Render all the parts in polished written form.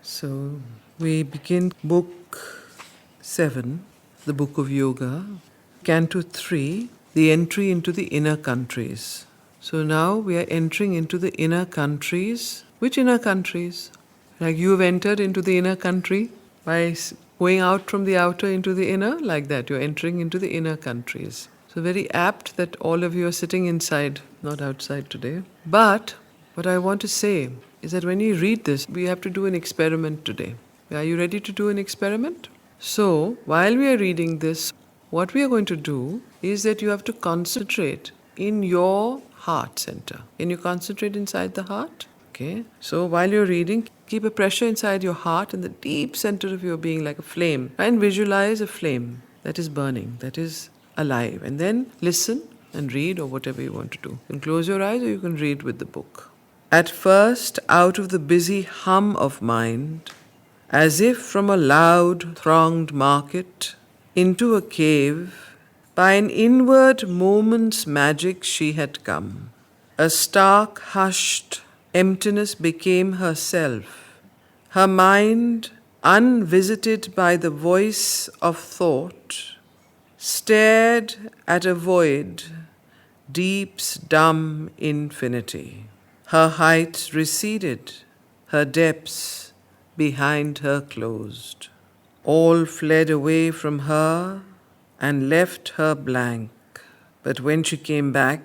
So we begin book 7, the book of yoga, Canto 3, the entry into the inner countries. So now we are entering into the inner countries. Which inner countries? Like you have entered into the inner country by going out from the outer into the inner, like that. You're entering into the inner countries. So very apt that all of you are sitting inside, not outside today. But what I want to say is that when you read this, we have to do an experiment today. Are you ready to do an experiment? So, while we are reading this, what we are going to do is that you have to concentrate in your heart center. Can you concentrate inside the heart? Okay. So, while you're reading, keep a pressure inside your heart in the deep center of your being like a flame. Try and visualize a flame that is burning, that is alive. And then listen and read or whatever you want to do. You can close your eyes or you can read with the book. At first, out of the busy hum of mind, as if from a loud, thronged market, into a cave, by an inward moment's magic she had come. A stark, hushed emptiness became herself. Her mind, unvisited by the voice of thought, stared at a void, deep's dumb infinity. Her heights receded, her depths behind her closed. All fled away from her and left her blank. But when she came back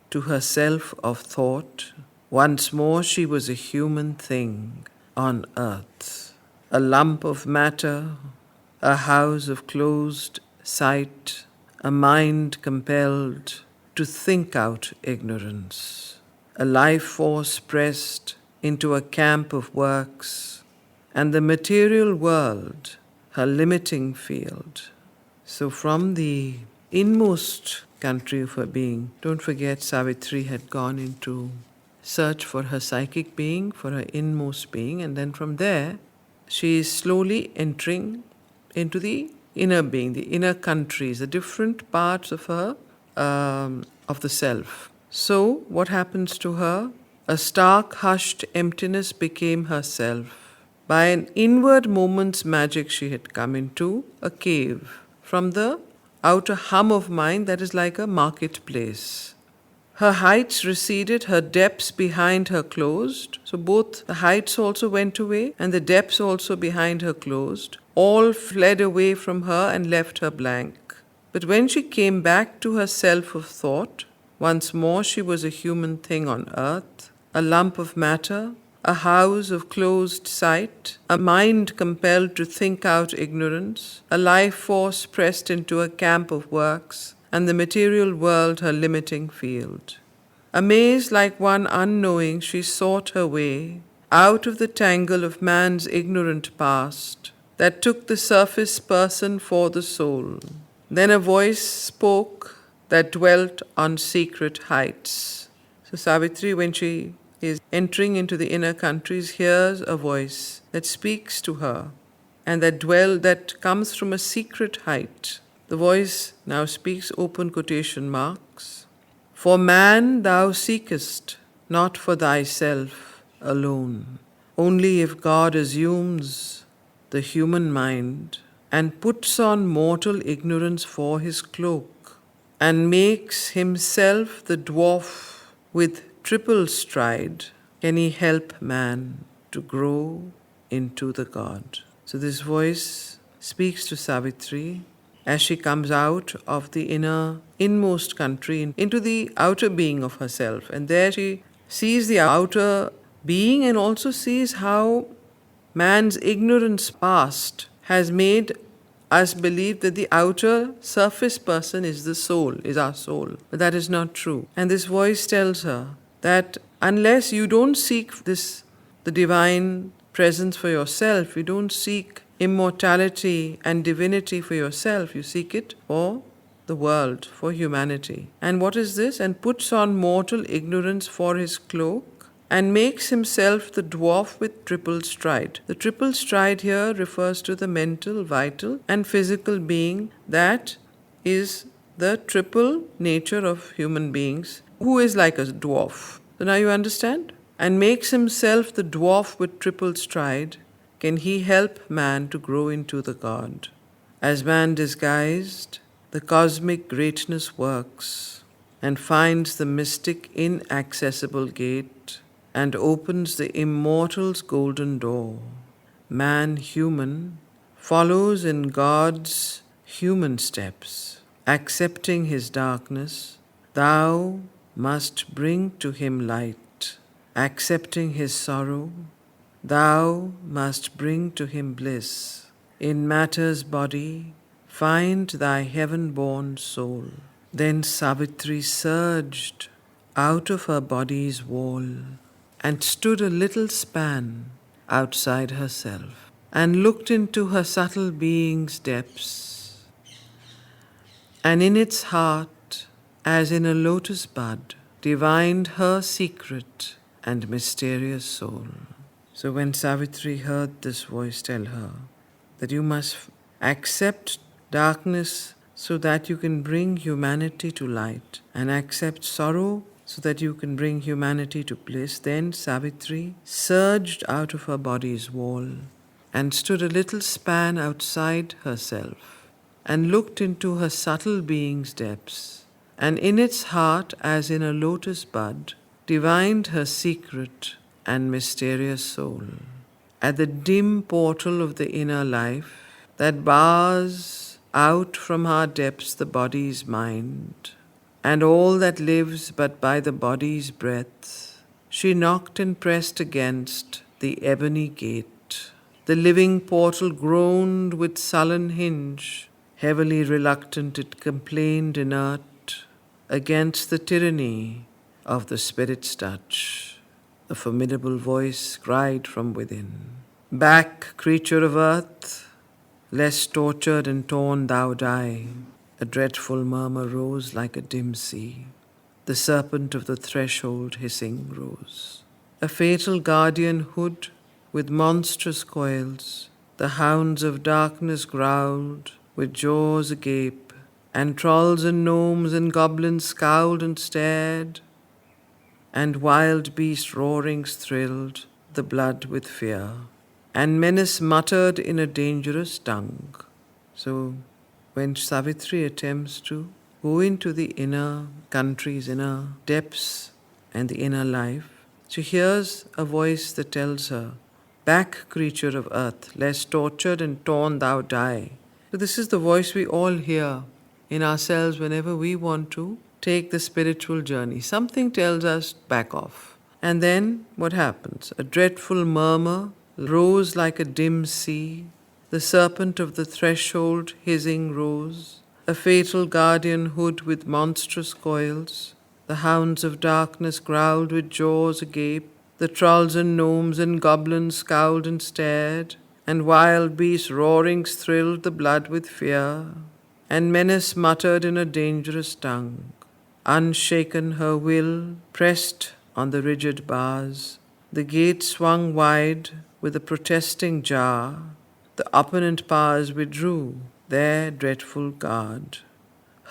to herself of thought, once more she was a human thing on earth, a lump of matter, a house of closed sight, a mind compelled to think out ignorance. A life force pressed into a camp of works, and the material world, her limiting field. So from the inmost country of her being, don't forget Savitri had gone into search for her psychic being, for her inmost being, and then from there, she is slowly entering into the inner being, the inner countries, the different parts of her, of the self. So, what happens to her? A stark, hushed emptiness became herself. By an inward moment's magic, she had come into a cave from the outer hum of mind that is like a marketplace. Her heights receded, her depths behind her closed. So, both the heights also went away and the depths also behind her closed. All fled away from her and left her blank. But when she came back to herself of thought, once more she was a human thing on earth, a lump of matter, a house of closed sight, a mind compelled to think out ignorance, a life force pressed into a camp of works, and the material world her limiting field. Amazed like one unknowing, she sought her way out of the tangle of man's ignorant past that took the surface person for the soul. Then a voice spoke that dwelt on secret heights. So Savitri, when she is entering into the inner countries, hears a voice that speaks to her and that comes from a secret height. The voice now speaks, open quotation marks. For man thou seekest, not for thyself alone. Only if God assumes the human mind and puts on mortal ignorance for his cloak, and makes himself the dwarf with triple stride, can he help man to grow into the God. So this voice speaks to Savitri as she comes out of the inmost country into the outer being of herself. And there she sees the outer being and also sees how man's ignorance past has made us believe that the outer surface person is the soul, is our soul. But that is not true. And this voice tells her that unless you don't seek the divine presence for yourself, you don't seek immortality and divinity for yourself, you seek it for the world, for humanity. And what is this? And puts on mortal ignorance for his cloak, and makes himself the dwarf with triple stride. The triple stride here refers to the mental, vital, and physical being that is the triple nature of human beings, who is like a dwarf. So now you understand? And makes himself the dwarf with triple stride, can he help man to grow into the God. As man disguised, the cosmic greatness works and finds the mystic inaccessible gate and opens the immortal's golden door. Man human follows in God's human steps, accepting his darkness. Thou must bring to him light, accepting his sorrow. Thou must bring to him bliss. In matter's body, find thy heaven-born soul. Then Savitri surged out of her body's wall and stood a little span outside herself and looked into her subtle being's depths. And in its heart, as in a lotus bud, divined her secret and mysterious soul. So when Savitri heard this voice tell her that you must accept darkness so that you can bring humanity to light, and accept sorrow so that you can bring humanity to bliss, then Savitri surged out of her body's wall and stood a little span outside herself and looked into her subtle being's depths, and in its heart, as in a lotus bud, divined her secret and mysterious soul. At the dim portal of the inner life that bars out from our depths the body's mind, and all that lives but by the body's breath, she knocked and pressed against the ebony gate. The living portal groaned with sullen hinge. Heavily reluctant, it complained inert against the tyranny of the spirit's touch. A formidable voice cried from within, "Back, creature of earth, lest tortured and torn thou die." A dreadful murmur rose like a dim sea. The serpent of the threshold hissing rose. A fatal guardianhood with monstrous coils, the hounds of darkness growled with jaws agape, and trolls and gnomes and goblins scowled and stared, and wild beast roarings thrilled the blood with fear, and menace muttered in a dangerous tongue. So when Savitri attempts to go into the inner countries, inner depths, and the inner life, she hears a voice that tells her, "Back, creature of earth, lest tortured and torn thou die." So this is the voice we all hear in ourselves whenever we want to take the spiritual journey. Something tells us back off. And then what happens? A dreadful murmur rose like a dim sea. The serpent of the threshold hissing rose. A fatal guardianhood with monstrous coils. The hounds of darkness growled with jaws agape. The trolls and gnomes and goblins scowled and stared. And wild beasts roarings thrilled the blood with fear. And menace muttered in a dangerous tongue. Unshaken her will pressed on the rigid bars. The gate swung wide with a protesting jar. The opponent powers withdrew their dreadful guard.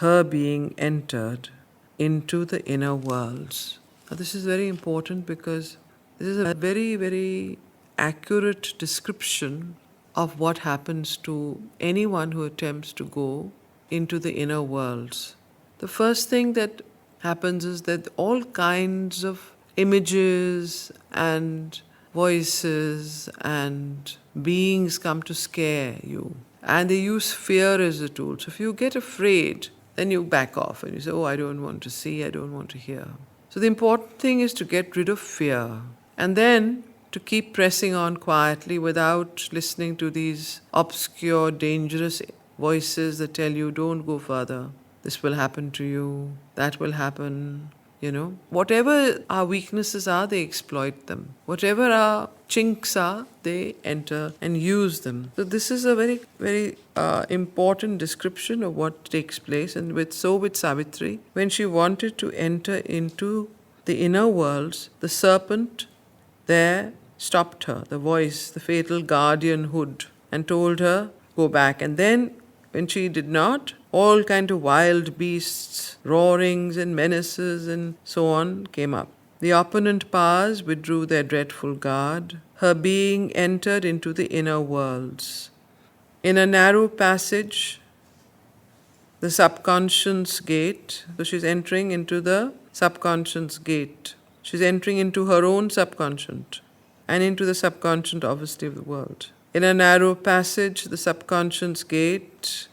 Her being entered into the inner worlds. Now this is very important because this is a very, very accurate description of what happens to anyone who attempts to go into the inner worlds. The first thing that happens is that all kinds of images and voices and beings come to scare you. And they use fear as a tool. So if you get afraid, then you back off and you say, "Oh, I don't want to see, I don't want to hear." So the important thing is to get rid of fear. And then to keep pressing on quietly without listening to these obscure, dangerous voices that tell you, "Don't go further. This will happen to you. That will happen." Whatever our weaknesses are, they exploit them. Whatever our chinks are, they enter and use them. So this is a very, very important description of what takes place. And with Savitri, when she wanted to enter into the inner worlds, the serpent there stopped her, the voice, the fatal guardianhood, and told her, "Go back." And then when she did not, all kind of wild beasts, roarings and menaces and so on came up. The opponent powers withdrew their dreadful guard. Her being entered into the inner worlds. In a narrow passage, the subconscious gate, so she's entering into the subconscious gate. She's entering into her own subconscious and into the subconscious, obviously, of the world. In a narrow passage, the subconscious gate,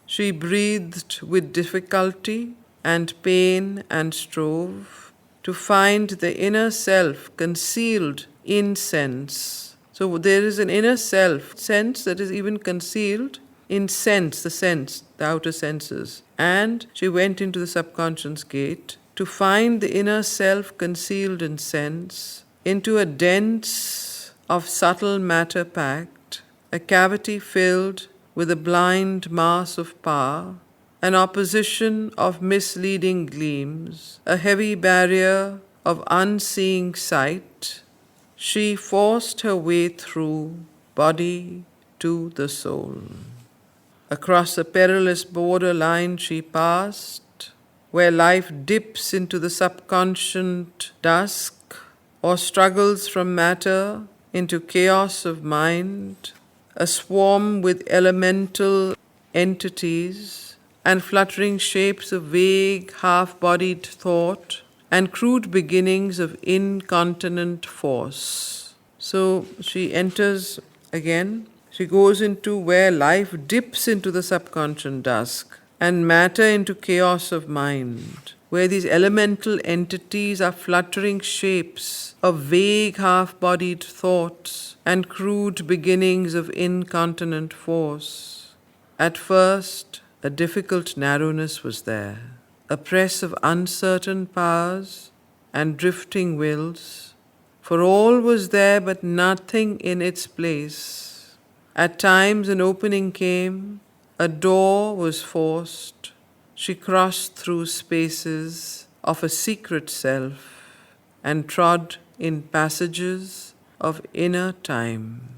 she breathed with difficulty and pain and strove to find the inner self concealed in sense. So there is an inner self, sense that is even concealed in sense, the outer senses. And she went into the subconscious gate to find the inner self concealed in sense, into a dense of subtle matter packed, a cavity filled with a blind mass of power, an opposition of misleading gleams, a heavy barrier of unseeing sight. She forced her way through body to the soul. Across a perilous borderline she passed, where life dips into the subconscious dusk or struggles from matter into chaos of mind, a swarm with elemental entities and fluttering shapes of vague, half-bodied thought and crude beginnings of incontinent force. So she enters again. She goes into where life dips into the subconscious dusk and matter into chaos of mind, where these elemental entities are fluttering shapes of vague half-bodied thoughts and crude beginnings of incontinent force. At first, a difficult narrowness was there, a press of uncertain powers and drifting wills, for all was there but nothing in its place. At times an opening came, a door was forced. She crossed through spaces of a secret self and trod in passages of inner time.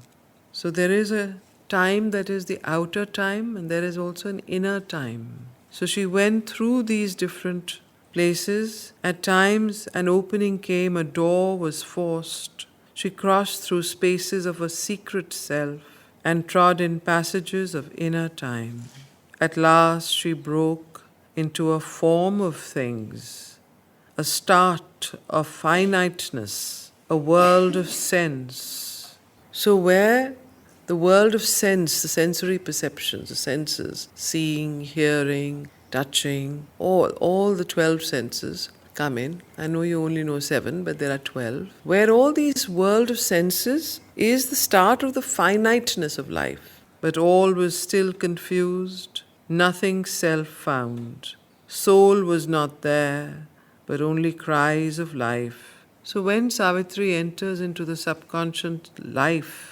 So there is a time that is the outer time, and there is also an inner time. So she went through these different places. At times an opening came, a door was forced. She crossed through spaces of a secret self and trod in passages of inner time. At last she broke into a form of things, a start of finiteness, a world of sense. So where the world of sense, the sensory perceptions, the senses, seeing, hearing, touching, all the 12 senses come in. I know you only know 7, but there are 12. Where all these world of senses is the start of the finiteness of life. But all was still confused, nothing self-found. Soul was not there, but only cries of life. So when Savitri enters into the subconscious life,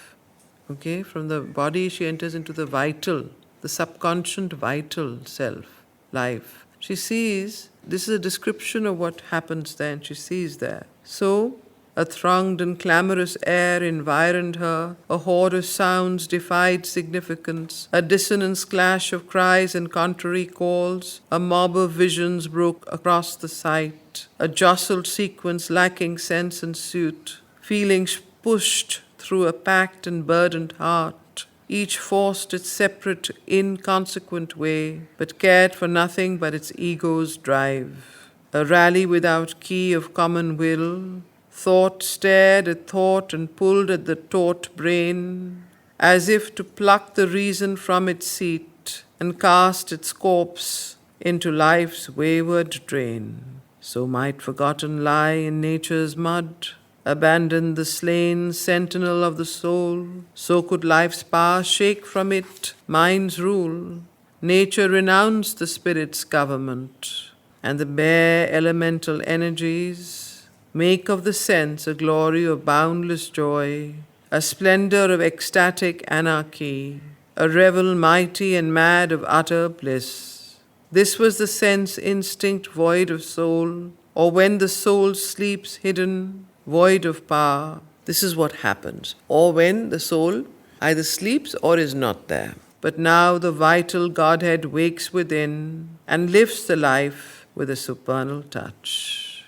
from the body she enters into the vital, the subconscious vital self, life. She sees, this is a description of what happens there, and she sees there. So, a thronged and clamorous air environed her, a horde of sounds defied significance, a dissonance clash of cries and contrary calls, a mob of visions broke across the sight, a jostled sequence lacking sense and suit, feelings pushed through a packed and burdened heart, each forced its separate, inconsequent way, but cared for nothing but its ego's drive. A rally without key of common will, thought stared at thought and pulled at the taut brain, as if to pluck the reason from its seat and cast its corpse into life's wayward drain. So might forgotten lie in nature's mud, abandon the slain sentinel of the soul, so could life's power shake from it mind's rule. Nature renounced the spirit's government, and the bare elemental energies make of the sense a glory of boundless joy, a splendor of ecstatic anarchy, a revel mighty and mad of utter bliss. This was the sense instinct void of soul, or when the soul sleeps hidden, void of power. This is what happens. Or when the soul either sleeps or is not there. But now the vital Godhead wakes within and lifts the life with a supernal touch.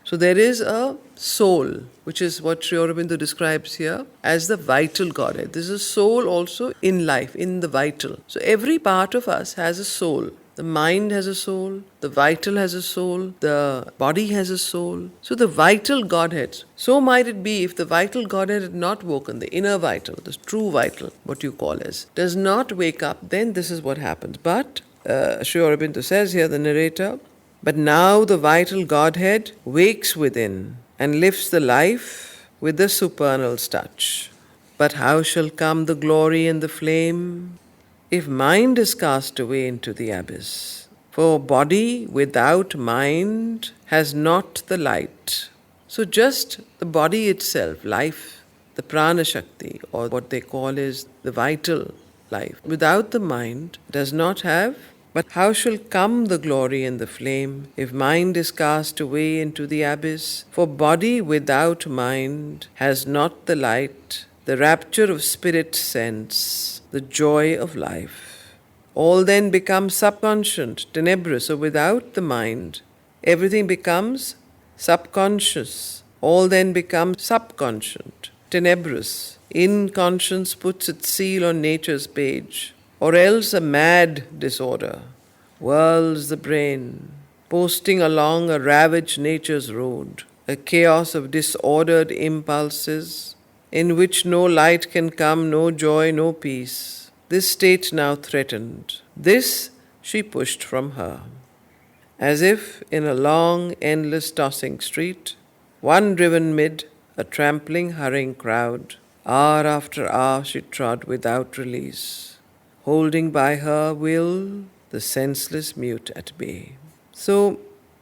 So there is a soul, which is what Sri Aurobindo describes here as the vital Godhead. There is a soul also in life, in the vital. So every part of us has a soul. The mind has a soul, the vital has a soul, the body has a soul. So the vital Godhead, so might it be if the vital Godhead had not woken, the inner vital, the true vital, what you call as, does not wake up, then this is what happens. But Sri Aurobindo says here, the narrator, but now the vital Godhead wakes within and lifts the life with the supernal touch. But how shall come the glory and the flame if mind is cast away into the abyss? For body without mind has not the light. So just the body itself, life, the prana shakti, or what they call is the vital life, without the mind does not have. But how shall come the glory and the flame if mind is cast away into the abyss? For body without mind has not the light, the rapture of spirit sense, the joy of life. All then becomes subconscious, tenebrous. So without the mind, everything becomes subconscious. All then becomes subconscious, tenebrous. Inconscience puts its seal on nature's page. Or else a mad disorder whirls the brain, posting along a ravaged nature's road, a chaos of disordered impulses, in which no light can come, no joy, no peace. This state now threatened. This she pushed from her. As if in a long, endless tossing street, one driven mid a trampling, hurrying crowd, hour after hour she trod without release, holding by her will the senseless mute at bay. So,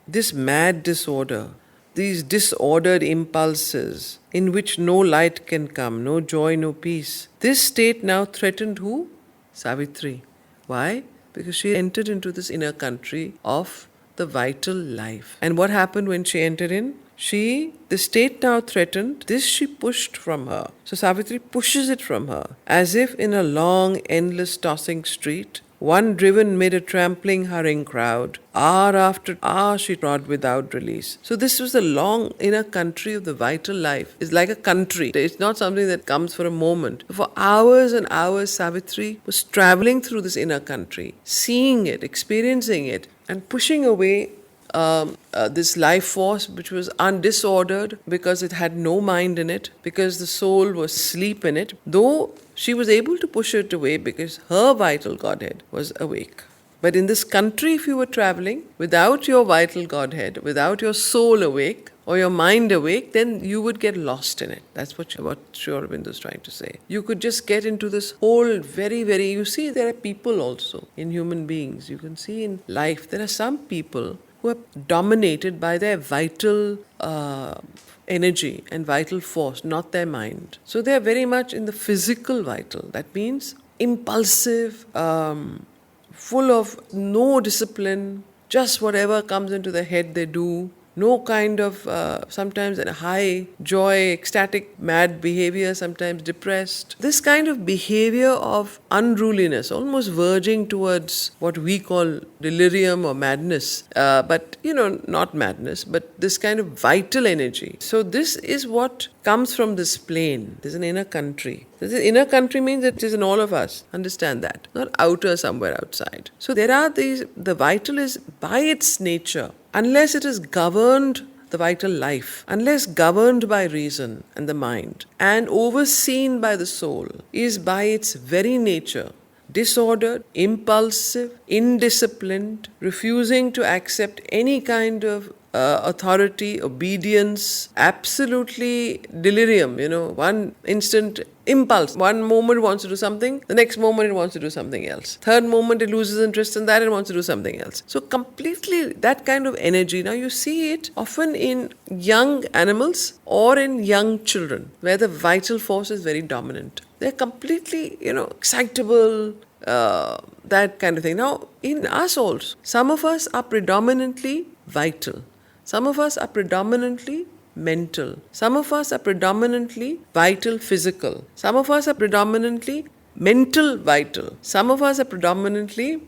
this mad disorder, these disordered impulses in which no light can come, no joy, no peace, this state now threatened who? Savitri. Why? Because she entered into this inner country of the vital life. And what happened when she entered in? The state now threatened, this she pushed from her. So Savitri pushes it from her, as if in a long, endless, tossing street, one driven mid a trampling, hurrying crowd, hour after hour she trod without release. So this was the long inner country of the vital life. It's like a country. It's not something that comes for a moment. For hours and hours, Savitri was traveling through this inner country, seeing it, experiencing it, and pushing away this life force which was undisordered because it had no mind in it, because the soul was asleep in it, though she was able to push it away because her vital Godhead was awake. But in this country, if you were traveling without your vital Godhead, without your soul awake or your mind awake, then you would get lost in it. That's what Sri Aurobindo is trying to say. You could just get into this whole you see there are people also in human beings. You can see in life there are some people who are dominated by their vital energy and vital force, not their mind. So they are very much in the physical vital. That means impulsive, full of no discipline, just whatever comes into their head they do. No kind of, sometimes a high joy, ecstatic, mad behavior, sometimes depressed. This kind of behavior of unruliness, almost verging towards what we call delirium or madness. But, not madness, but this kind of vital energy. So this is what comes from this plane. There's an inner country. This inner country means it is in all of us. Understand that. Not outer somewhere outside. So there are the vital is by its nature, unless it is governed, the vital life, unless governed by reason and the mind and overseen by the soul, is by its very nature disordered, impulsive, indisciplined, refusing to accept any kind of authority, obedience, absolutely delirium, one instant impulse. One moment it wants to do something, the next moment it wants to do something else. Third moment it loses interest in that and wants to do something else. So completely that kind of energy. Now you see it often in young animals or in young children where the vital force is very dominant. They're completely, excitable, that kind of thing. Now in us also, some of us are predominantly vital. Some of us are predominantly mental. Some of us are predominantly vital physical. Some of us are predominantly mental vital. Some of us are predominantly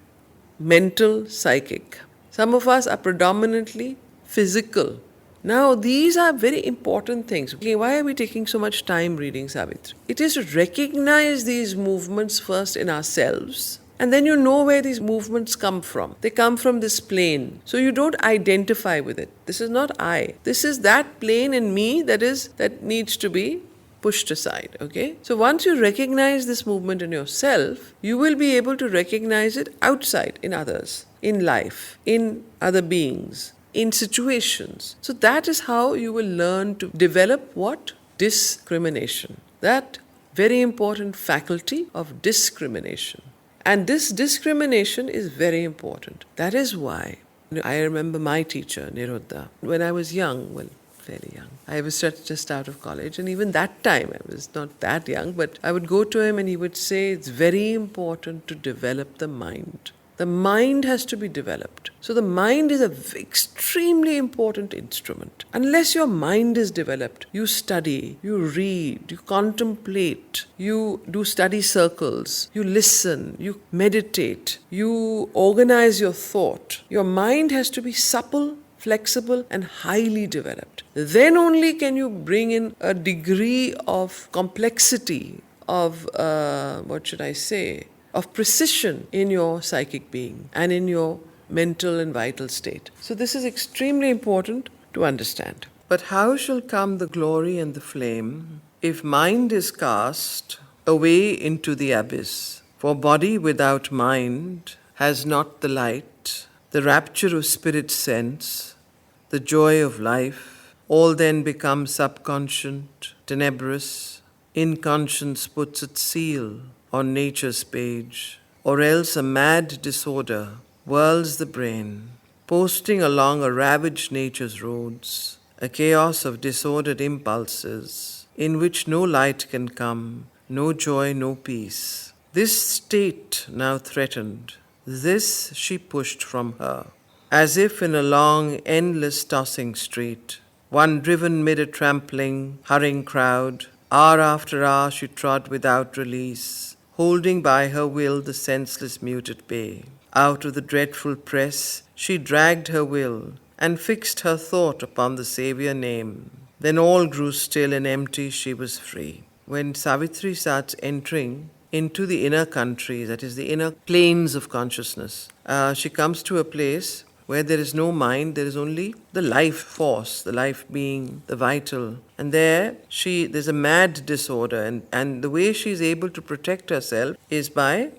mental psychic. Some of us are predominantly physical Now, these are very important things. Okay, why are we taking so much time reading Savitri? It is to recognize these movements first in ourselves, and then you know where these movements come from. They come from this plane. So you don't identify with it. This is not I. This is that plane in me that needs to be pushed aside. Okay? So once you recognize this movement in yourself, you will be able to recognize it outside in others, in life, in other beings, in situations. So that is how you will learn to develop what? Discrimination. That very important faculty of discrimination. And this discrimination is very important. That is why I remember my teacher, Nirodha, when I was young, well, fairly young. I was just out of college, and even that time I was not that young, but I would go to him and he would say, it's very important to develop the mind. The mind has to be developed. So the mind is an extremely important instrument. Unless your mind is developed, you study, you read, you contemplate, you do study circles, you listen, you meditate, you organize your thought. Your mind has to be supple, flexible, and highly developed. Then only can you bring in a degree of complexity, of of precision in your psychic being and in your mental and vital state. So this is extremely important to understand. But how shall come the glory and the flame if mind is cast away into the abyss? For body without mind has not the light, the rapture of spirit sense, the joy of life. All then becomes subconscient, tenebrous. Inconscience puts its seal on nature's page, or else a mad disorder whirls the brain, posting along a ravaged nature's roads, a chaos of disordered impulses, in which no light can come, no joy, no peace. This state now threatened, this she pushed from her, as if in a long, endless tossing street, one driven mid a trampling, hurrying crowd. Hour after hour she trod without release, holding by her will the senseless mute at bay. Out of the dreadful press she dragged her will, and fixed her thought upon the Saviour name. Then all grew still and empty, she was free. When Savitri starts entering into the inner country, that is the inner planes of consciousness, she comes to a place where there is no mind, there is only the life force, the life being, the vital. And there's a mad disorder, and the way she's able to protect herself is by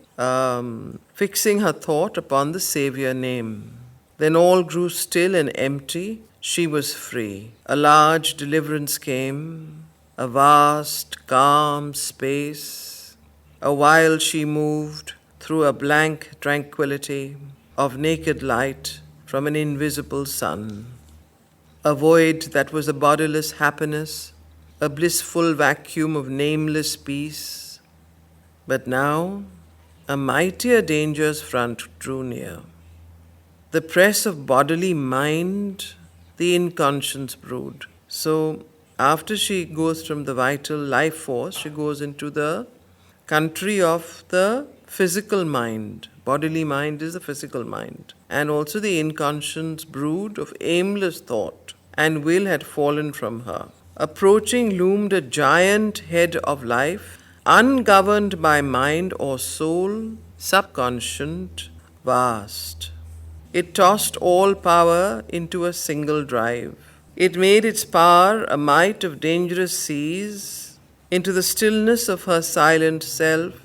fixing her thought upon the Saviour name. Then all grew still and empty, she was free. A large deliverance came, a vast, calm space. A while she moved through a blank tranquility of naked light from an invisible sun. A void that was a bodiless happiness, a blissful vacuum of nameless peace. But now a mightier danger's front drew near. The press of bodily mind, the inconscience brood. So after she goes from the vital life force, she goes into the country of the physical mind. Bodily mind is the physical mind. And also the inconscience brood of aimless thought and will had fallen from her. Approaching loomed a giant head of life, ungoverned by mind or soul, subconscient, vast. It tossed all power into a single drive. It made its power a might of dangerous seas, into the stillness of her silent self,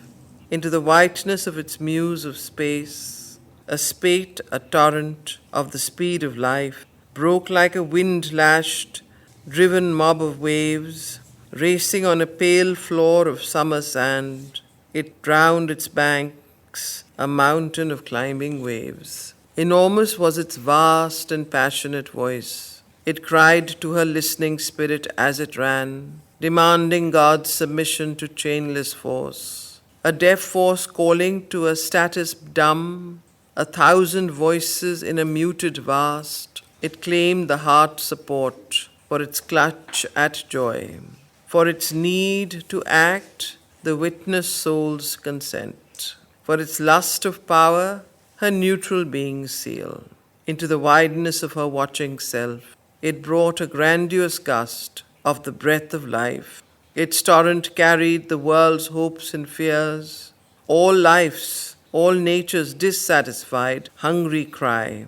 into the whiteness of its muse of space. A spate, a torrent of the speed of life, broke like a wind-lashed, driven mob of waves, racing on a pale floor of summer sand. It drowned its banks, a mountain of climbing waves. Enormous was its vast and passionate voice. It cried to her listening spirit as it ran, demanding God's submission to chainless force. A deaf force calling to a status dumb, 1,000 voices in a muted vast. It claimed the heart's support for its clutch at joy, for its need to act, the witness soul's consent, for its lust of power, her neutral being's seal, into the wideness of her watching self. It brought a grandiose gust of the breath of life. Its torrent carried the world's hopes and fears, all life's, all nature's dissatisfied, hungry cry,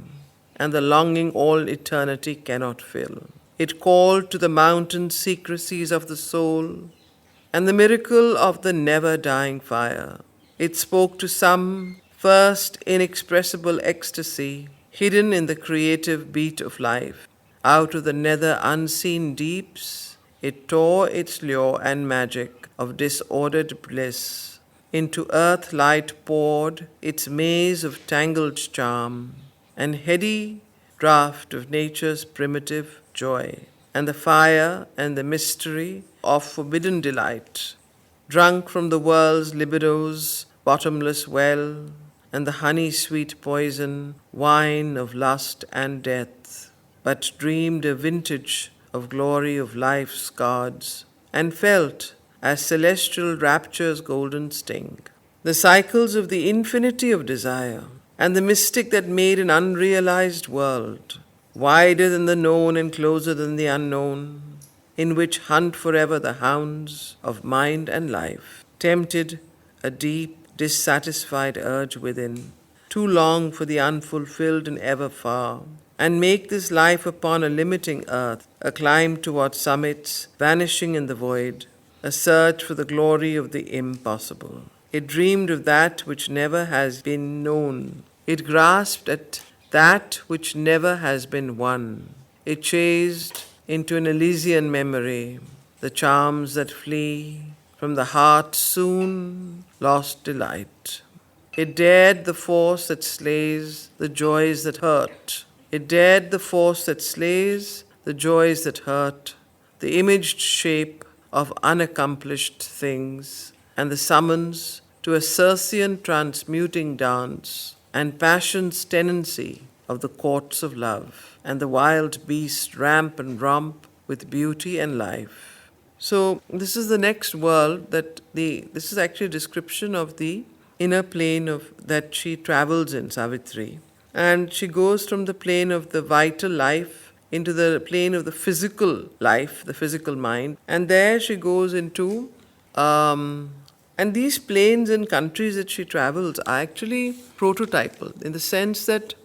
and the longing all eternity cannot fill. It called to the mountain secrecies of the soul and the miracle of the never dying fire. It spoke to some first inexpressible ecstasy hidden in the creative beat of life. Out of the nether unseen deeps, it tore its lure and magic of disordered bliss. Into earth light poured its maze of tangled charm, and heady draught of nature's primitive joy, and the fire and the mystery of forbidden delight, drunk from the world's libido's bottomless well, and the honey-sweet poison, wine of lust and death, but dreamed a vintage of glory of life's gods, and felt as celestial rapture's golden sting. The cycles of the infinity of desire, and the mystic that made an unrealized world, wider than the known and closer than the unknown, in which hunt forever the hounds of mind and life, tempted a deep, dissatisfied urge within, too long for the unfulfilled and ever far, and make this life upon a limiting earth a climb towards summits vanishing in the void, a search for the glory of the impossible. It dreamed of that which never has been known. It grasped at that which never has been won. It chased into an Elysian memory the charms that flee from the heart's soon lost delight. It dared the force that slays the joys that hurt. It dared the force that slays the joys that hurt, the imaged shape of unaccomplished things, and the summons to a Circean transmuting dance, and passion's tenancy of the courts of love, and the wild beast ramp and romp with beauty and life. So this is the next world this is actually a description of the inner plane of that she travels in, Savitri. And she goes from the plane of the vital life into the plane of the physical life, the physical mind. And there she goes into, and these planes and countries that she travels are actually prototypal in the sense that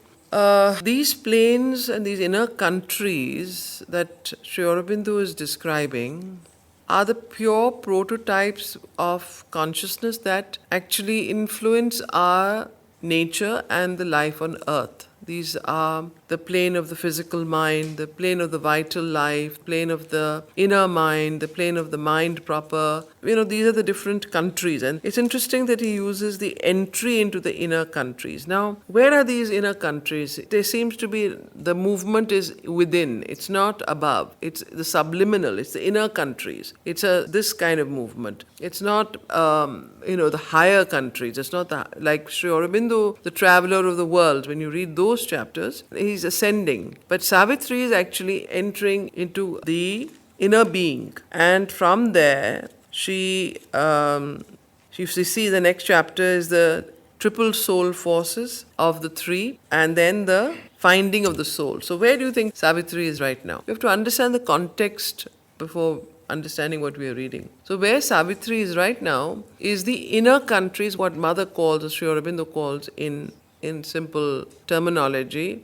these planes and these inner countries that Sri Aurobindo is describing are the pure prototypes of consciousness that actually influence our nature and the life on earth. These are the plane of the physical mind, the plane of the vital life, plane of the inner mind, the plane of the mind proper. These are the different countries. And it's interesting that he uses the entry into the inner countries. Now, where are these inner countries? There seems to be the movement is within. It's not above. It's the subliminal. It's the inner countries. It's this kind of movement. It's not, the higher countries. It's not like Sri Aurobindo, the traveler of the world. When you read those chapters, he's ascending. But Savitri is actually entering into the inner being. And from there, she see the next chapter is the triple soul forces of the three, and then the finding of the soul. So where do you think Savitri is right now? You have to understand the context before understanding what we are reading. So where Savitri is right now is the inner countries, what Mother calls, or Sri Aurobindo calls in simple terminology,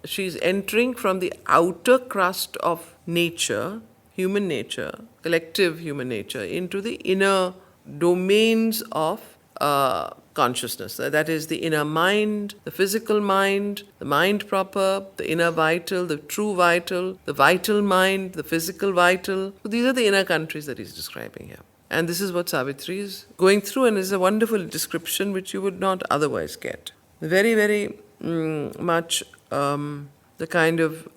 she's entering from the outer crust of nature, human nature, collective human nature, into the inner domains of consciousness. That is the inner mind, the physical mind, the mind proper, the inner vital, the true vital, the vital mind, the physical vital. So these are the inner countries that he's describing here. And this is what Savitri is going through, and is a wonderful description which you would not otherwise get. Very, very much the kind of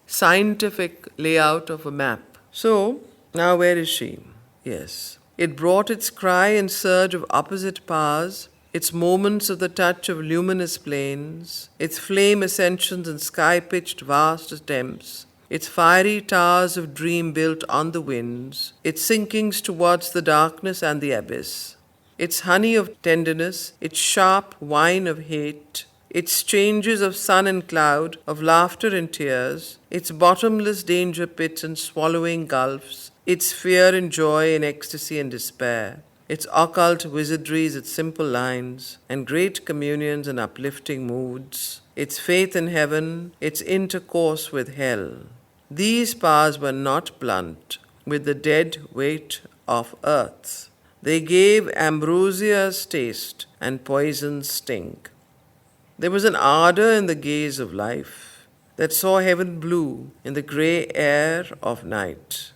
scientific layout of a map. So, now where is she? Yes. It brought its cry and surge of opposite powers, its moments of the touch of luminous plains, its flame ascensions and sky-pitched vast attempts, its fiery towers of dream built on the winds, its sinkings towards the darkness and the abyss, its honey of tenderness, its sharp wine of hate, its changes of sun and cloud, of laughter and tears, its bottomless danger pits and swallowing gulfs, its fear and joy and ecstasy and despair, its occult wizardries, its simple lines, and great communions and uplifting moods, its faith in heaven, its intercourse with hell. These powers were not blunt with the dead weight of earth. They gave ambrosia's taste and poison's sting. There was an ardor in the gaze of life that saw heaven blue in the grey air of night.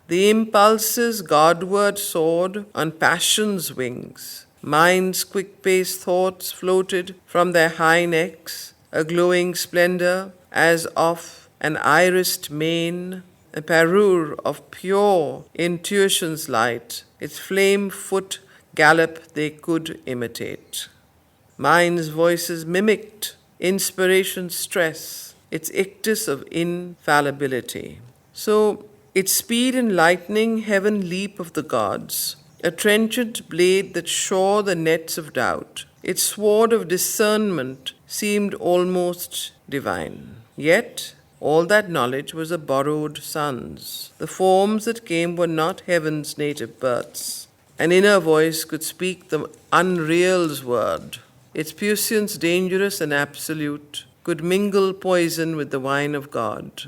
The impulses Godward soared on passion's wings. Mind's quick-paced thoughts floated from their high necks, a glowing splendor as of an irised mane, a parure of pure intuition's light, its flame foot gallop they could imitate. Mind's voices mimicked inspiration's stress, its ictus of infallibility. So, its speed and lightning, heaven leap of the gods, a trenchant blade that shore the nets of doubt. Its sword of discernment seemed almost divine. Yet, all that knowledge was a borrowed son's. The forms that came were not heaven's native births. An inner voice could speak the unreal's word. Its puissance, dangerous and absolute, could mingle poison with the wine of God.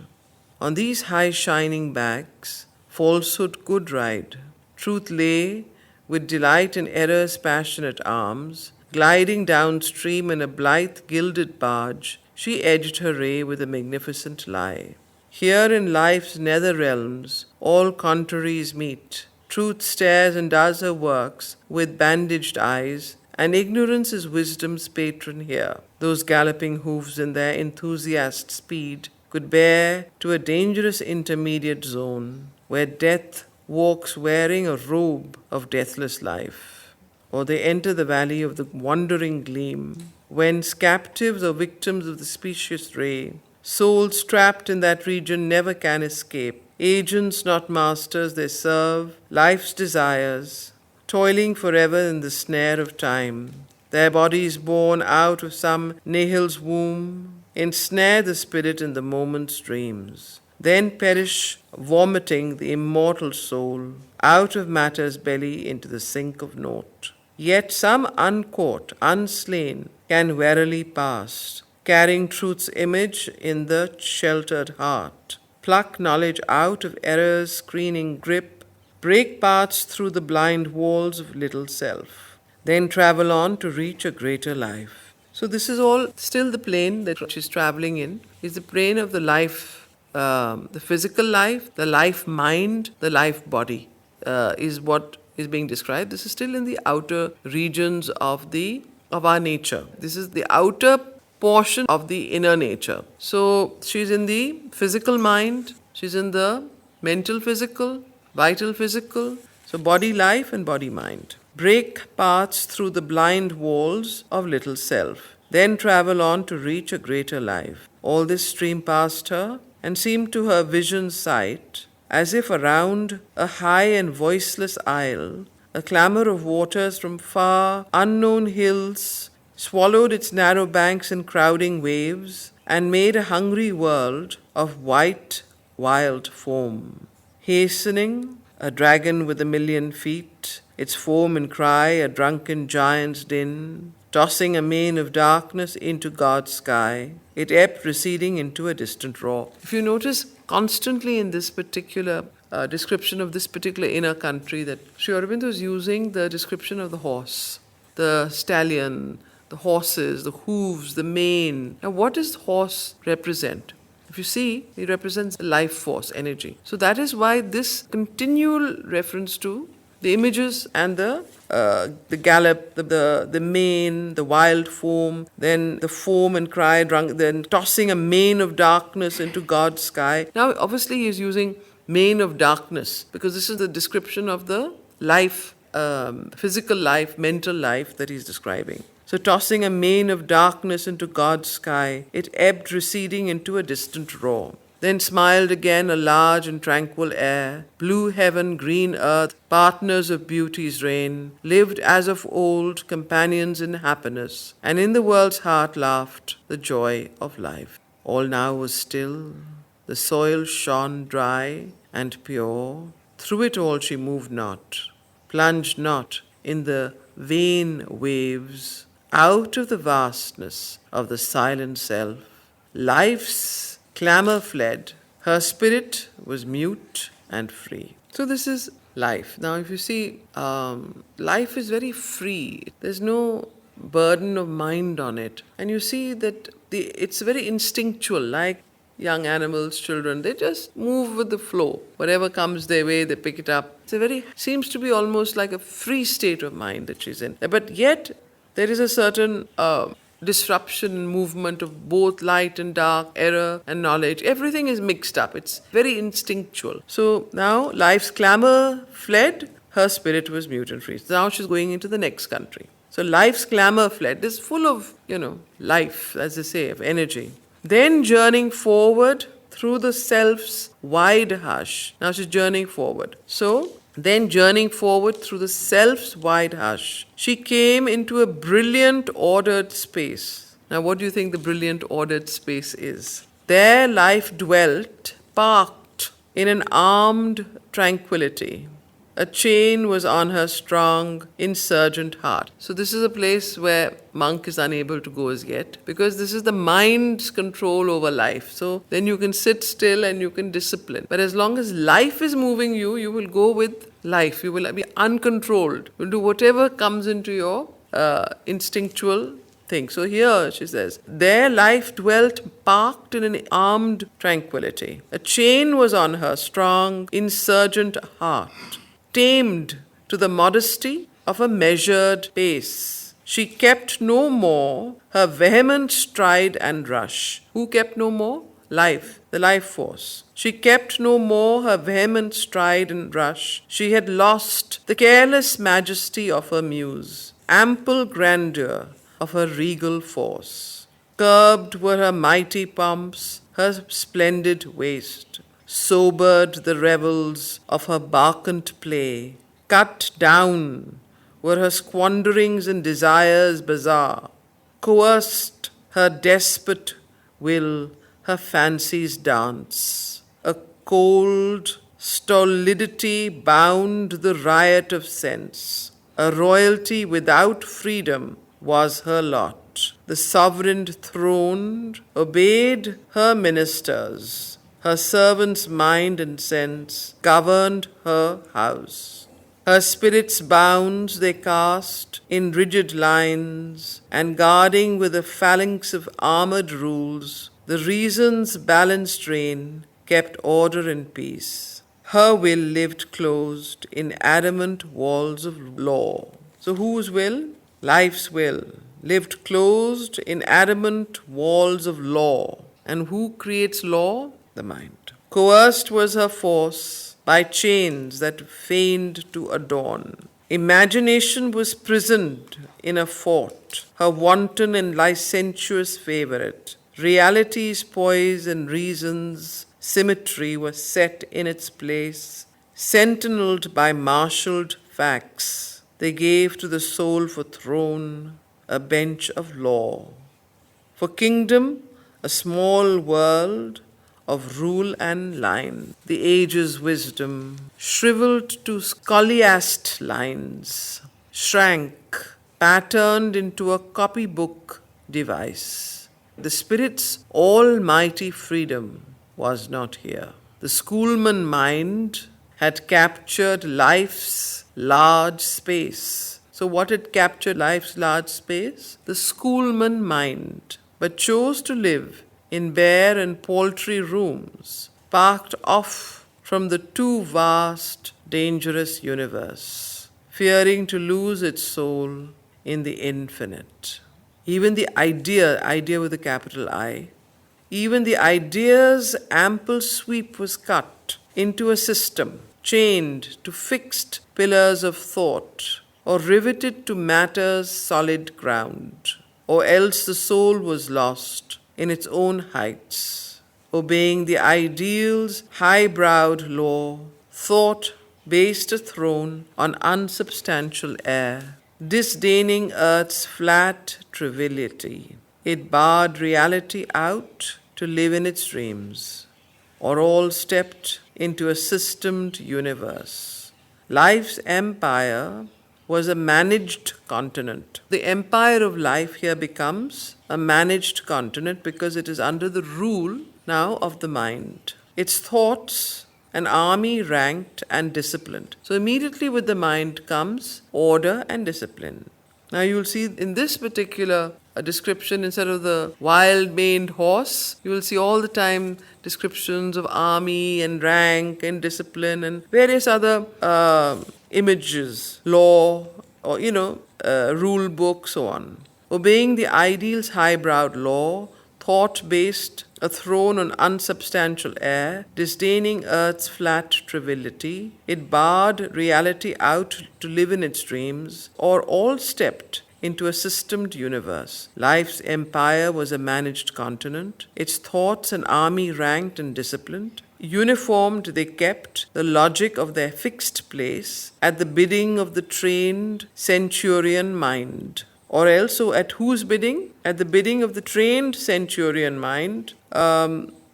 On these high shining backs, falsehood could ride. Truth lay with delight in error's passionate arms, gliding downstream in a blithe gilded barge. She edged her ray with a magnificent lie. Here in life's nether realms, all contraries meet. Truth stares and does her works with bandaged eyes, and ignorance is wisdom's patron here. Those galloping hoofs in their enthusiast speed could bear to a dangerous intermediate zone, where death walks wearing a robe of deathless life. Or they enter the valley of the wandering gleam, whence captives or victims of the specious ray, souls trapped in that region never can escape. Agents, not masters, they serve life's desires, toiling forever in the snare of time. Their bodies born out of some nihil's womb ensnare the spirit in the moment's dreams, then perish, vomiting the immortal soul out of matter's belly into the sink of naught. Yet some uncaught, unslain, can warily pass, carrying truth's image in the sheltered heart, pluck knowledge out of error's screening grip, break paths through the blind walls of little self, then travel on to reach a greater life. So this is all still the plane that she's traveling in, is the plane of the life, the physical life, the life mind, the life body, is what is being described. This is still in the outer regions of our nature. This is the outer portion of the inner nature. So she's in the physical mind, she's in the mental physical, vital physical, so body life and body mind. Break paths through the blind walls of little self, then travel on to reach a greater life. All this streamed past her and seemed to her vision's sight, as if around a high and voiceless isle, a clamour of waters from far unknown hills swallowed its narrow banks in crowding waves, and made a hungry world of white, wild foam. Hastening, a dragon with 1,000,000 feet, its foam and cry a drunken giant's din, tossing a mane of darkness into God's sky, it ebbed, receding into a distant roar. If you notice, constantly in this particular description of this particular inner country, that Sri Aurobindo is using the description of the horse, the stallion, the horses, the hooves, the mane. Now, what does the horse represent? If you see, it represents life force, energy. So that is why this continual reference to the images and the gallop, the mane, the wild foam, then the foam and cry, then tossing a mane of darkness into God's sky. Now, obviously, he is using mane of darkness because this is the description of the life, physical life, mental life that he's describing. So tossing a mane of darkness into God's sky, it ebbed, receding into a distant roar. Then smiled again a large and tranquil air, blue heaven, green earth, partners of beauty's reign, lived as of old, companions in happiness, and in the world's heart laughed the joy of life. All now was still, the soil shone dry and pure. Through it all she moved not, plunged not in the vain waves, out of the vastness of the silent self. Life's clamour fled, her spirit was mute and free. So this is life. Now if you see, life is very free. There's no burden of mind on it. And you see that it's very instinctual, like young animals, children, they just move with the flow. Whatever comes their way, they pick it up. Seems to be almost like a free state of mind that she's in. But yet, there is a certain disruption and movement of both light and dark, error and knowledge. Everything is mixed up. It's very instinctual. So now life's clamour fled, her spirit was mute and free. So now she's going into the next country. So life's clamour fled. It's full of, life, as they say, of energy. Then journeying forward through the self's wide hush. Now she's journeying forward. Then journeying forward through the self's wide hush, she came into a brilliant ordered space. Now what do you think the brilliant ordered space is? There life dwelt, parked in an armed tranquility. A chain was on her strong, insurgent heart. So this is a place where monk is unable to go as yet, because this is the mind's control over life. So then you can sit still and you can discipline. But as long as life is moving you, you will go with life. You will be uncontrolled. You'll do whatever comes into your instinctual thing. So here she says, there life dwelt, parked in an armed tranquility. A chain was on her strong, insurgent heart, tamed to the modesty of a measured pace. She kept no more her vehement stride and rush. Who kept no more? Life, the life force. She kept no more her vehement stride and rush. She had lost the careless majesty of her muse, ample grandeur of her regal force. Curbed were her mighty pomps, her splendid waist. Sobered the revels of her bacchant play. Cut down were her squanderings and desires bizarre. Coerced her despot will, her fancies dance. A cold stolidity bound the riot of sense. A royalty without freedom was her lot. The sovereign throned obeyed her ministers. Her servants' mind and sense governed her house. Her spirit's bounds they cast in rigid lines, and guarding with a phalanx of armoured rules, the reason's balanced rein kept order and peace. Her will lived closed in adamant walls of law. So whose will? Life's will lived closed in adamant walls of law. And who creates law? The mind. Coerced was her force by chains that feigned to adorn. Imagination was prisoned in a fort, her wanton and licentious favourite. Reality's poise and reason's symmetry were set in its place, sentinelled by marshalled facts. They gave to the soul for throne a bench of law. For kingdom, a small world of rule and line. The age's wisdom, shrivelled to scholiast lines, shrank, patterned into a copybook device. The spirit's almighty freedom was not here. The schoolman mind had captured life's large space. So what had captured life's large space? The schoolman mind, but chose to live in bare and paltry rooms, parked off from the too vast, dangerous universe, fearing to lose its soul in the infinite. Even the idea with a capital I, even the idea's ample sweep was cut into a system, chained to fixed pillars of thought, or riveted to matter's solid ground, or else the soul was lost in its own heights. obeying the ideal's high-browed law, thought based a throne on unsubstantial air, disdaining earth's flat triviality. It barred reality out to live in its dreams, or all stepped into a systemed universe. Life's empire was a managed continent. The empire of life here becomes a managed continent because it is under the rule now of the mind. Its thoughts, an army ranked and disciplined. So immediately with the mind comes order and discipline. Now you'll see in this particular description, instead of the wild-maned horse, you will see all the time descriptions of army and rank and discipline and various other images, law, or rule book, so on. Obeying the ideal's high-browed law, thought-based, a throne on unsubstantial air, disdaining earth's flat triviality, it barred reality out to live in its dreams, or all stepped into a systemed universe. Life's empire was a managed continent, its thoughts an army ranked and disciplined. Uniformed, they kept the logic of their fixed place at the bidding of the trained centurion mind. Or else, so at whose bidding? At the bidding of the trained centurion mind,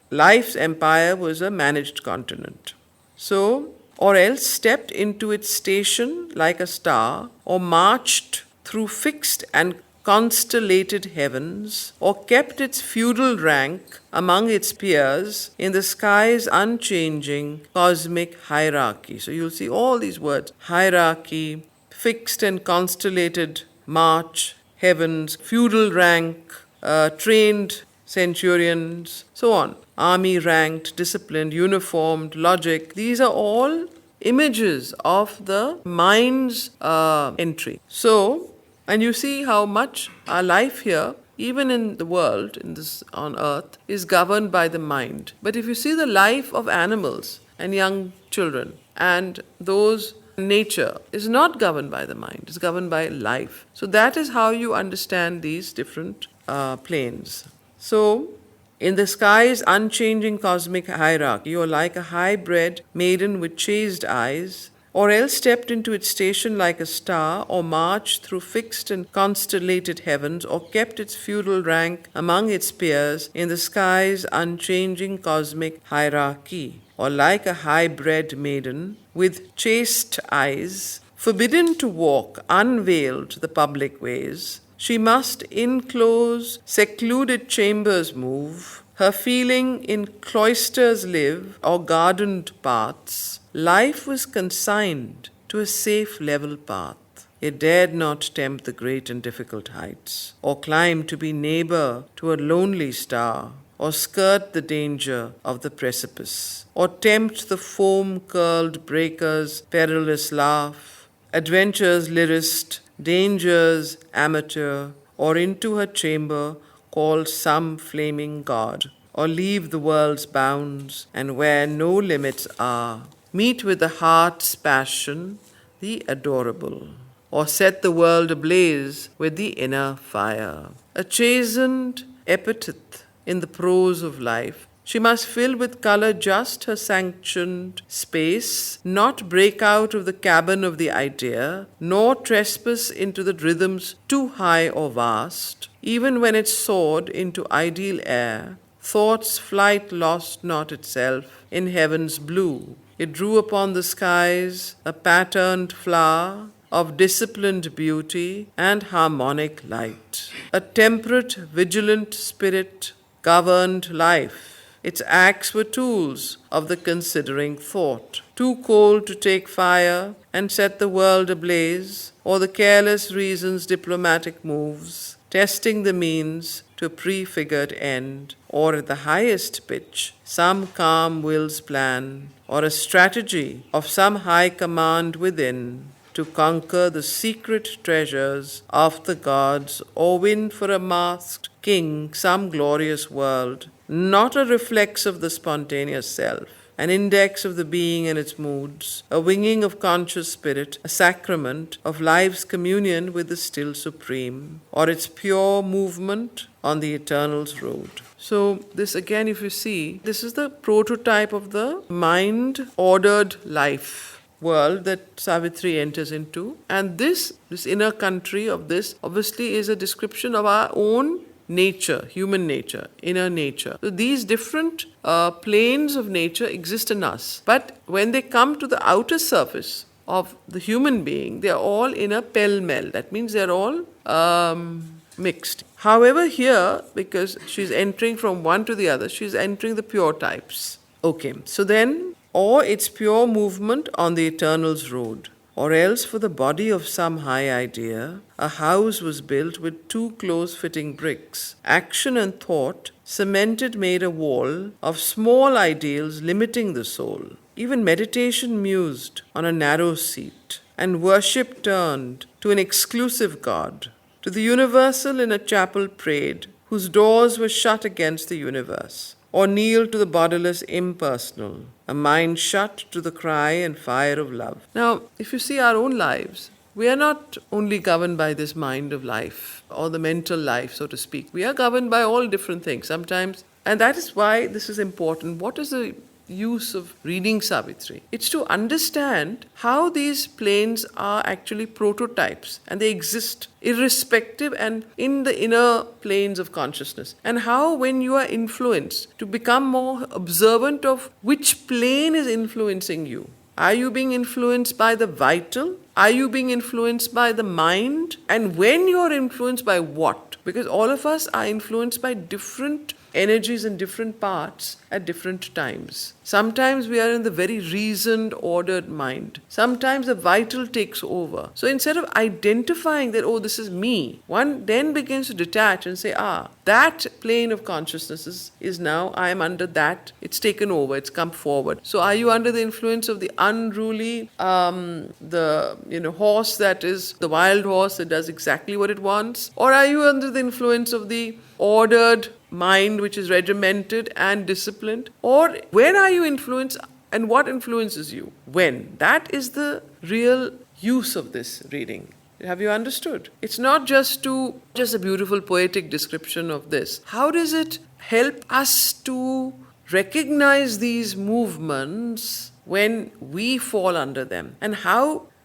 life's empire was a managed continent. So, or else stepped into its station like a star, or marched through fixed and constellated heavens, or kept its feudal rank among its peers in the sky's unchanging cosmic hierarchy. So you'll see all these words: hierarchy, fixed and constellated march, heavens, feudal rank, trained centurions, so on. Army ranked, disciplined, uniformed, logic. These are all images of the mind's entry. So, and you see how much our life here, even in the world, in this on earth, is governed by the mind. But if you see the life of animals and young children and those, nature is not governed by the mind, it's governed by life. So that is how you understand these different planes. So, in the sky's unchanging cosmic hierarchy, you are like a high-bred maiden with chaste eyes, or else stepped into its station like a star, or marched through fixed and constellated heavens, or kept its feudal rank among its peers in the sky's unchanging cosmic hierarchy, or like a high-bred maiden with chaste eyes, forbidden to walk unveiled the public ways, she must in close, secluded chambers move, her feeling in cloisters live, or gardened paths. Life was consigned to a safe level path. It dared not tempt the great and difficult heights, or climb to be neighbor to a lonely star, or skirt the danger of the precipice, or tempt the foam-curled breaker's perilous laugh, adventure's lyrist, danger's amateur, or into her chamber call some flaming god, or leave the world's bounds, and where no limits are, meet with the heart's passion, the adorable, or set the world ablaze with the inner fire. A chastened epithet in the prose of life, she must fill with color just her sanctioned space, not break out of the cabin of the idea, nor trespass into the rhythms too high or vast. Even when it soared into ideal air, thought's flight lost not itself in heaven's blue. It drew upon the skies a patterned flower of disciplined beauty and harmonic light. A temperate, vigilant spirit governed life. Its acts were tools of the considering thought, too cold to take fire and set the world ablaze, or the careless reason's diplomatic moves, testing the means to a prefigured end, or at the highest pitch, some calm will's plan, or a strategy of some high command within, to conquer the secret treasures of the gods, or win for a masked king some glorious world, not a reflex of the spontaneous self. an index of the being and its moods, a winging of conscious spirit, a sacrament of life's communion with the still supreme, or its pure movement on the eternal's road. So this again, if you see, this is the prototype of the mind-ordered life world that Savitri enters into. And this inner country of this obviously is a description of our own nature, human nature, inner nature. So these different planes of nature exist in us. But when they come to the outer surface of the human being, they are all in a pell-mell. That means they are all mixed. However, here, because she's entering from one to the other, she's entering the pure types. Okay, so then, or its pure movement on the eternal's road, or else for the body of some high idea, a house was built with two close-fitting bricks. Action and thought cemented made a wall of small ideals limiting the soul. Even meditation mused on a narrow seat, and worship turned to an exclusive God. To the universal in a chapel prayed, whose doors were shut against the universe, or kneeled to the bodiless impersonal, a mind shut to the cry and fire of love. Now, if you see our own lives, we are not only governed by this mind of life, or the mental life, so to speak. We are governed by all different things sometimes, and that is why this is important. What is the use of reading Savitri? It's to understand how these planes are actually prototypes and they exist irrespective and in the inner planes of consciousness, and how when you are influenced to become more observant of which plane is influencing you. Are you being influenced by the vital? Are you being influenced by the mind? And when you are influenced by what? Because all of us are influenced by different energies in different parts at different times. Sometimes we are in the very reasoned, ordered mind. Sometimes the vital takes over. So instead of identifying that, oh, this is me, one then begins to detach and say, that plane of consciousness is now, I am under that, it's taken over, it's come forward. So are you under the influence of the unruly, horse that is the wild horse that does exactly what it wants? Or are you under the influence of the ordered mind which is regimented and disciplined? Or when are you influenced and what influences you? When? That is the real use of this reading. Have you understood? It's not just a beautiful poetic description of this. How does it help us to recognize these movements when we fall under them?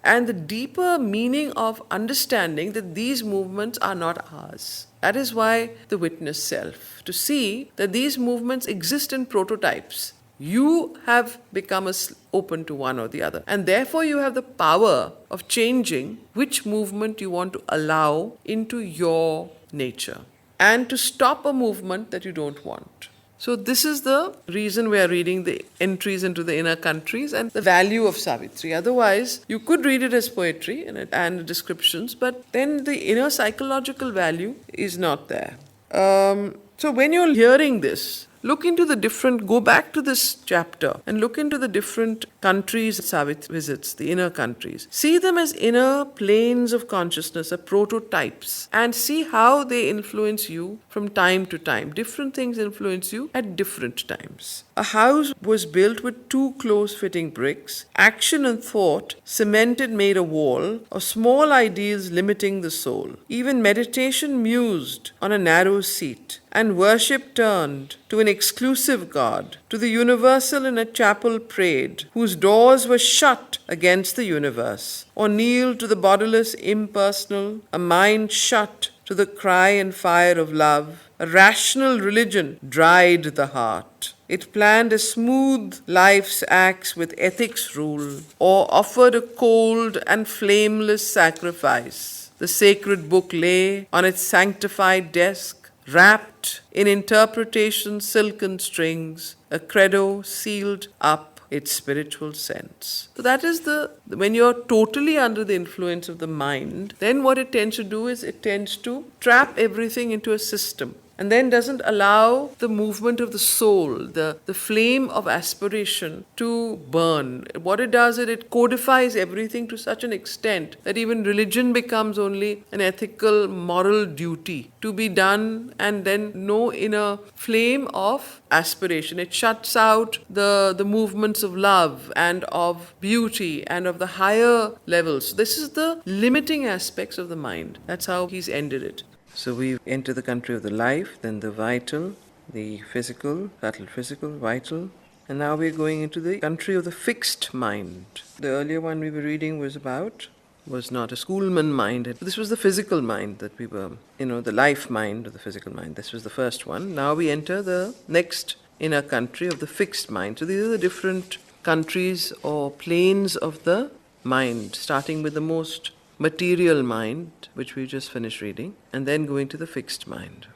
And the deeper meaning of understanding that these movements are not ours. That is why the witness self, to see that these movements exist in prototypes. You have become open to one or the other. And therefore you have the power of changing which movement you want to allow into your nature. And to stop a movement that you don't want. So this is the reason we are reading the entries into the inner countries and the value of Savitri. Otherwise, you could read it as poetry and descriptions, but then the inner psychological value is not there. So when you're hearing this, go back to this chapter and look into the different countries Savitri visits, the inner countries. See them as inner planes of consciousness, as prototypes, and see how they influence you from time to time. Different things influence you at different times. A house was built with two close-fitting bricks. Action and thought cemented made a wall of small ideals limiting the soul. Even meditation mused on a narrow seat, and worship turned to an exclusive God. To the universal in a chapel prayed, whose doors were shut against the universe, or kneeled to the bodiless impersonal, a mind shut to the cry and fire of love. A rational religion dried the heart. It planned a smooth life's acts with ethics rule, or offered a cold and flameless sacrifice. The sacred book lay on its sanctified desk, wrapped in interpretation's silken strings, a credo sealed up its spiritual sense. So that is when you're totally under the influence of the mind, then what it tends to do is it tends to trap everything into a system. and then doesn't allow the movement of the soul, the flame of aspiration to burn. What it does is it codifies everything to such an extent that even religion becomes only an ethical, moral duty to be done, and then no inner flame of aspiration. It shuts out the movements of love and of beauty and of the higher levels. This is the limiting aspects of the mind. That's how he's ended it. So we enter the country of the life, then the vital, the physical, subtle physical, vital, and now we're going into the country of the fixed mind. The earlier one we were reading was not a schoolman mind. This was the physical mind that we were, the life mind of the physical mind. This was the first one. Now we enter the next inner country of the fixed mind. So these are the different countries or planes of the mind, starting with the most material mind, which we just finished reading, and then going to the fixed mind.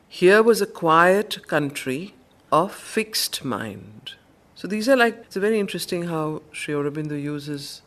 Here was a quiet country of fixed mind. So these are it's very interesting how Sri Aurobindo uses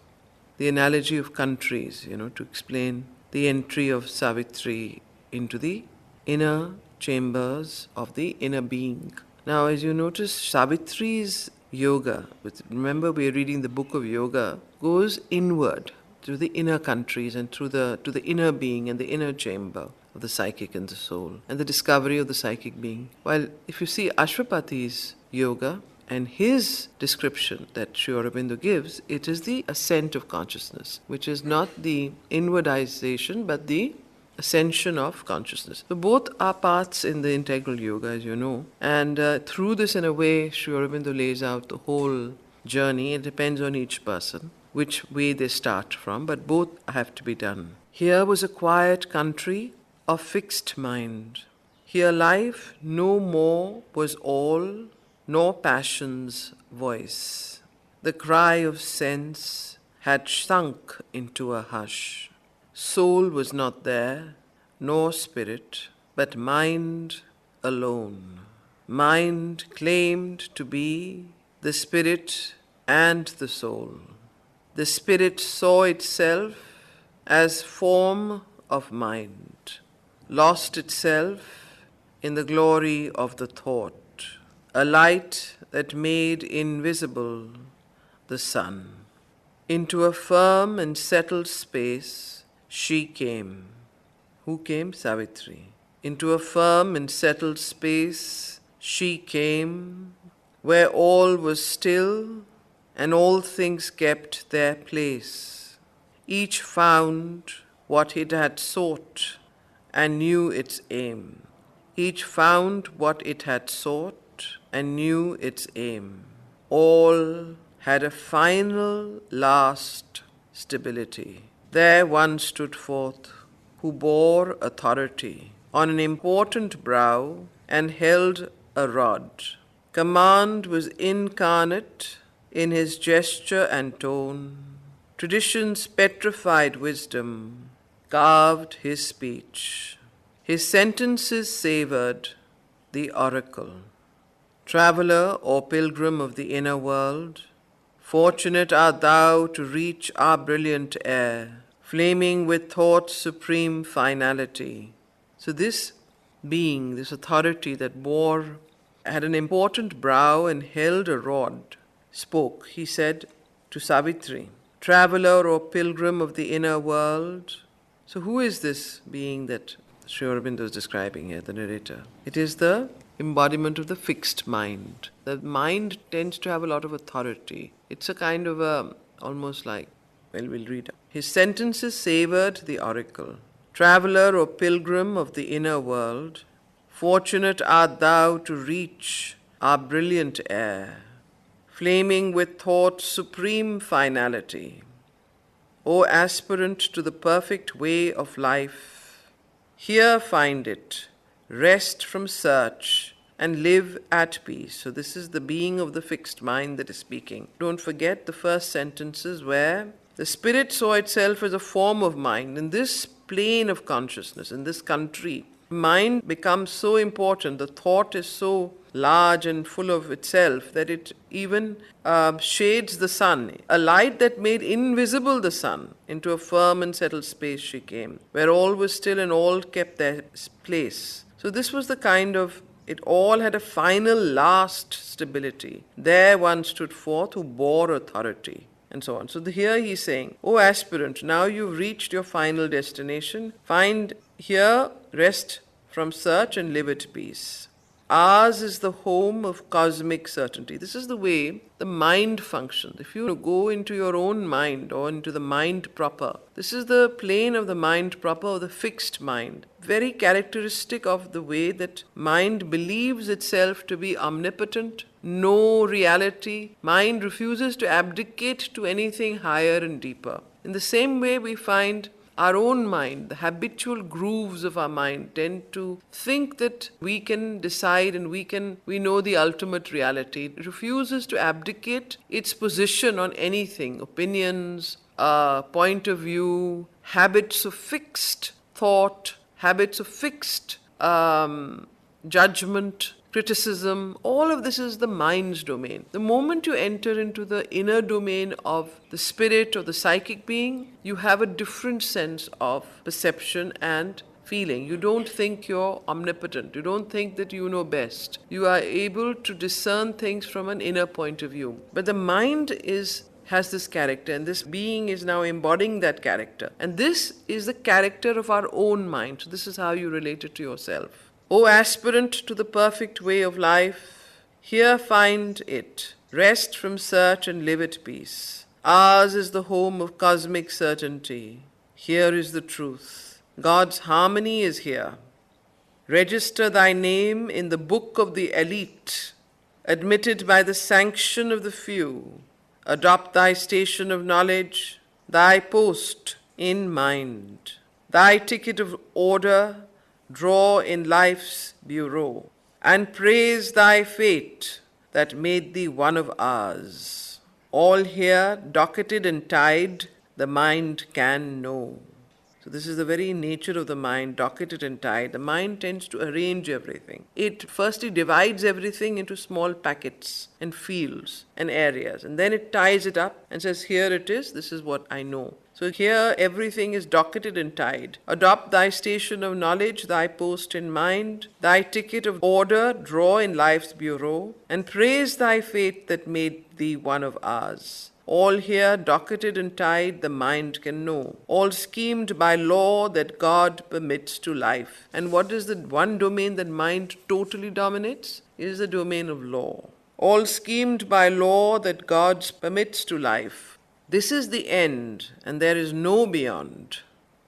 the analogy of countries, to explain the entry of Savitri into the inner chambers of the inner being. Now, as you notice, Savitri's yoga, remember we are reading the book of yoga, goes inward to the inner countries and to the inner being and the inner chamber of the psychic and the soul and the discovery of the psychic being. While if you see Ashwapati's yoga and his description that Sri Aurobindo gives, it is the ascent of consciousness, which is not the inwardization but the ascension of consciousness. So both are paths in the integral yoga, as you know, and through this, in a way, Sri Aurobindo lays out the whole journey. It depends on each person which way they start from, but both have to be done. Here was a quiet country of fixed mind. Here life no more was all, nor passion's voice. The cry of sense had sunk into a hush. Soul was not there, nor spirit, but mind alone. Mind claimed to be the spirit and the soul. The spirit saw itself as form of mind, lost itself in the glory of the thought, a light that made invisible the sun. Into a firm and settled space she came. Who came? Savitri. Into a firm and settled space she came, where all was still and all things kept their place. Each found what it had sought and knew its aim. Each found what it had sought and knew its aim. All had a final, last stability. There one stood forth who bore authority on an important brow and held a rod. Command was incarnate in his gesture and tone. Tradition's petrified wisdom carved his speech. His sentences savored the oracle. Traveler or pilgrim of the inner world, fortunate art thou to reach our brilliant air, flaming with thought's supreme finality. So this being, this authority that had an important brow and held a rod, spoke. He said to Savitri, traveler or pilgrim of the inner world. So who is this being that Sri Aurobindo is describing here, the narrator? It is the embodiment of the fixed mind. The mind tends to have a lot of authority. It's a kind of almost like, we'll read. His sentences savored the oracle. Traveler or pilgrim of the inner world, fortunate art thou to reach our brilliant air, flaming with thought's supreme finality. O aspirant to the perfect way of life, here find it, rest from search, and live at peace. So this is the being of the fixed mind that is speaking. Don't forget the first sentences where the spirit saw itself as a form of mind. In this plane of consciousness, in this country, mind becomes so important, the thought is so large and full of itself that it even shades the sun. A light that made invisible the sun. Into a firm and settled space she came, where all was still and all kept their place. So this was the kind of, it all had a final last stability. There one stood forth who bore authority, and so on. So here he's saying, "O aspirant, now you've reached your final destination. Find here rest from search and live at peace. Ours is the home of cosmic certainty." This is the way the mind functions. If you go into your own mind or into the mind proper, this is the plane of the mind proper, or the fixed mind. Very characteristic of the way that mind believes itself to be omnipotent, no reality. Mind refuses to abdicate to anything higher and deeper. In the same way, we find our own mind, the habitual grooves of our mind, tend to think that we can decide and we know the ultimate reality. It refuses to abdicate its position on anything, opinions, point of view, habits of fixed thought, habits of fixed judgment, criticism. All of this is the mind's domain. The moment you enter into the inner domain of the spirit or the psychic being, you have a different sense of perception and feeling. You don't think you're omnipotent. You don't think that you know best. You are able to discern things from an inner point of view. But the mind has this character, and this being is now embodying that character. And this is the character of our own mind. So this is how you relate it to yourself. O aspirant to the perfect way of life, here find it. Rest from search and live at peace. Ours is the home of cosmic certainty. Here is the truth. God's harmony is here. Register thy name in the book of the elite, admitted by the sanction of the few. Adopt thy station of knowledge, thy post in mind, thy ticket of order, draw in life's bureau, and praise thy fate that made thee one of ours. All here docketed and tied, the mind can know. So this is the very nature of the mind, docketed and tied. The mind tends to arrange everything. It firstly divides everything into small packets and fields and areas, and then it ties it up and says, here it is, this is what I know. So here everything is docketed and tied. Adopt thy station of knowledge, thy post in mind, thy ticket of order, draw in life's bureau, and praise thy fate that made thee one of ours. All here docketed and tied, the mind can know. All schemed by law that God permits to life. And what is the one domain that mind totally dominates? It is the domain of law. All schemed by law that God permits to life. This is the end, and there is no beyond.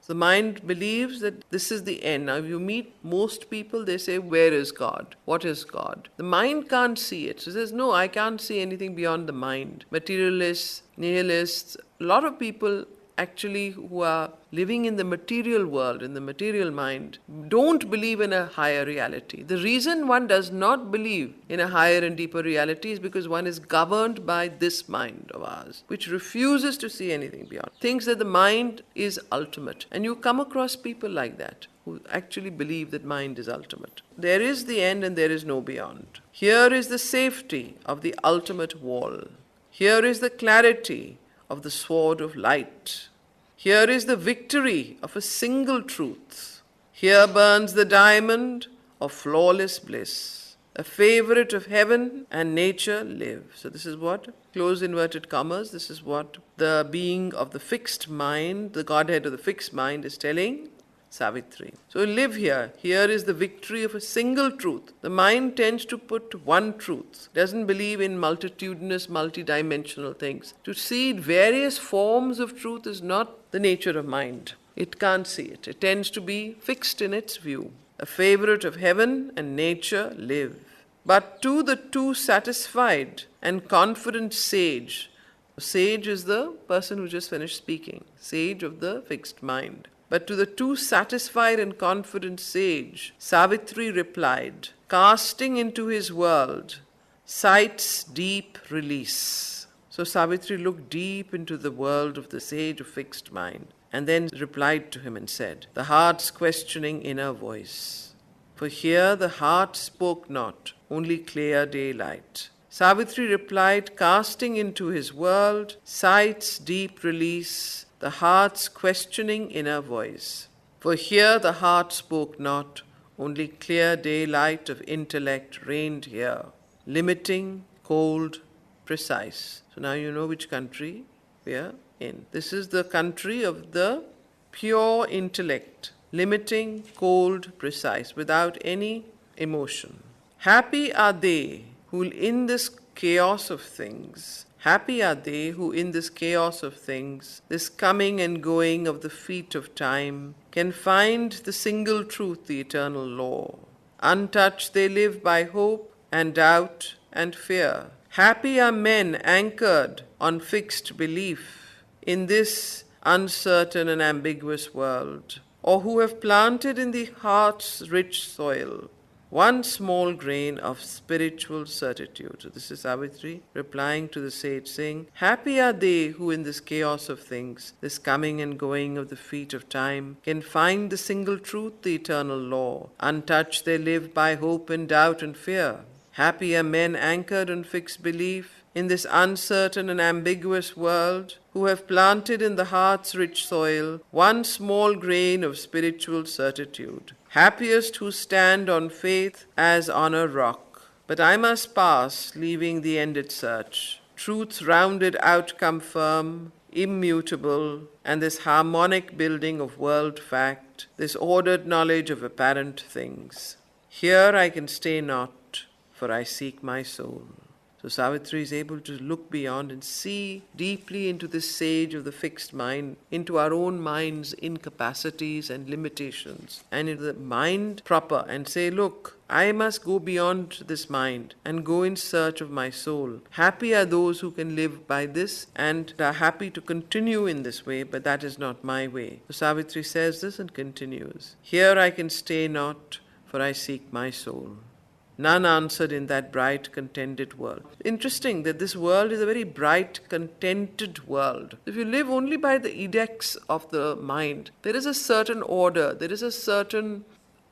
The mind believes that this is the end. Now, if you meet most people, they say, where is God? What is God? The mind can't see it. So it says, no, I can't see anything beyond the mind. Materialists, nihilists, a lot of people actually who are living in the material world, in the material mind, don't believe in a higher reality. The reason one does not believe in a higher and deeper reality is because one is governed by this mind of ours, which refuses to see anything beyond. Thinks that the mind is ultimate. And you come across people like that, who actually believe that mind is ultimate. There is the end and there is no beyond. Here is the safety of the ultimate wall. Here is the clarity of the sword of light. Here is the victory of a single truth. Here burns the diamond of flawless bliss. A favorite of heaven and nature live. So this is what, close inverted commas, this is what the being of the fixed mind, the Godhead of the fixed mind is telling Savitri. So live here. Here is the victory of a single truth. The mind tends to put one truth. Doesn't believe in multitudinous, multidimensional things. To see various forms of truth is not the nature of mind. It can't see it. It tends to be fixed in its view. A favorite of heaven and nature live. But to the two satisfied and confident sage, sage is the person who just finished speaking, sage of the fixed mind. But to the too satisfied and confident sage, Savitri replied, casting into his world sight's deep release. So Savitri looked deep into the world of the sage of fixed mind, and then replied to him and said, the heart's questioning inner voice. For here the heart spoke not, only clear daylight. Savitri replied, casting into his world sight's deep release, the heart's questioning inner voice. For here the heart spoke not, Only clear daylight of intellect reigned here, limiting, cold, precise. So now you know which country we are in. This is the country of the pure intellect, limiting, cold, precise, without any emotion. Happy are they who in this chaos of things, happy are they who in this chaos of things, this coming and going of the feet of time, can find the single truth, the eternal law. Untouched they live by hope and doubt and fear. Happy are men anchored on fixed belief in this uncertain and ambiguous world, or who have planted in the heart's rich soil one small grain of spiritual certitude. So this is Savitri replying to the sage, saying, happy are they who in this chaos of things, this coming and going of the feet of time, can find the single truth, the eternal law. Untouched they live by hope and doubt and fear. Happy are men anchored on fixed belief in this uncertain and ambiguous world, who have planted in the heart's rich soil one small grain of spiritual certitude. Happiest who stand on faith as on a rock. But I must pass, leaving the ended search. Truth's rounded outcome firm, immutable, and this harmonic building of world fact, this ordered knowledge of apparent things. Here I can stay not, for I seek my soul. So Savitri is able to look beyond and see deeply into this sage of the fixed mind, into our own mind's incapacities and limitations, and into the mind proper, and say, look, I must go beyond this mind and go in search of my soul. Happy are those who can live by this and are happy to continue in this way, but that is not my way. So Savitri says this and continues, here I can stay not, for I seek my soul. None answered in that bright, contented world. Interesting that this world is a very bright, contented world. If you live only by the edicts of the mind, there is a certain order, there is a certain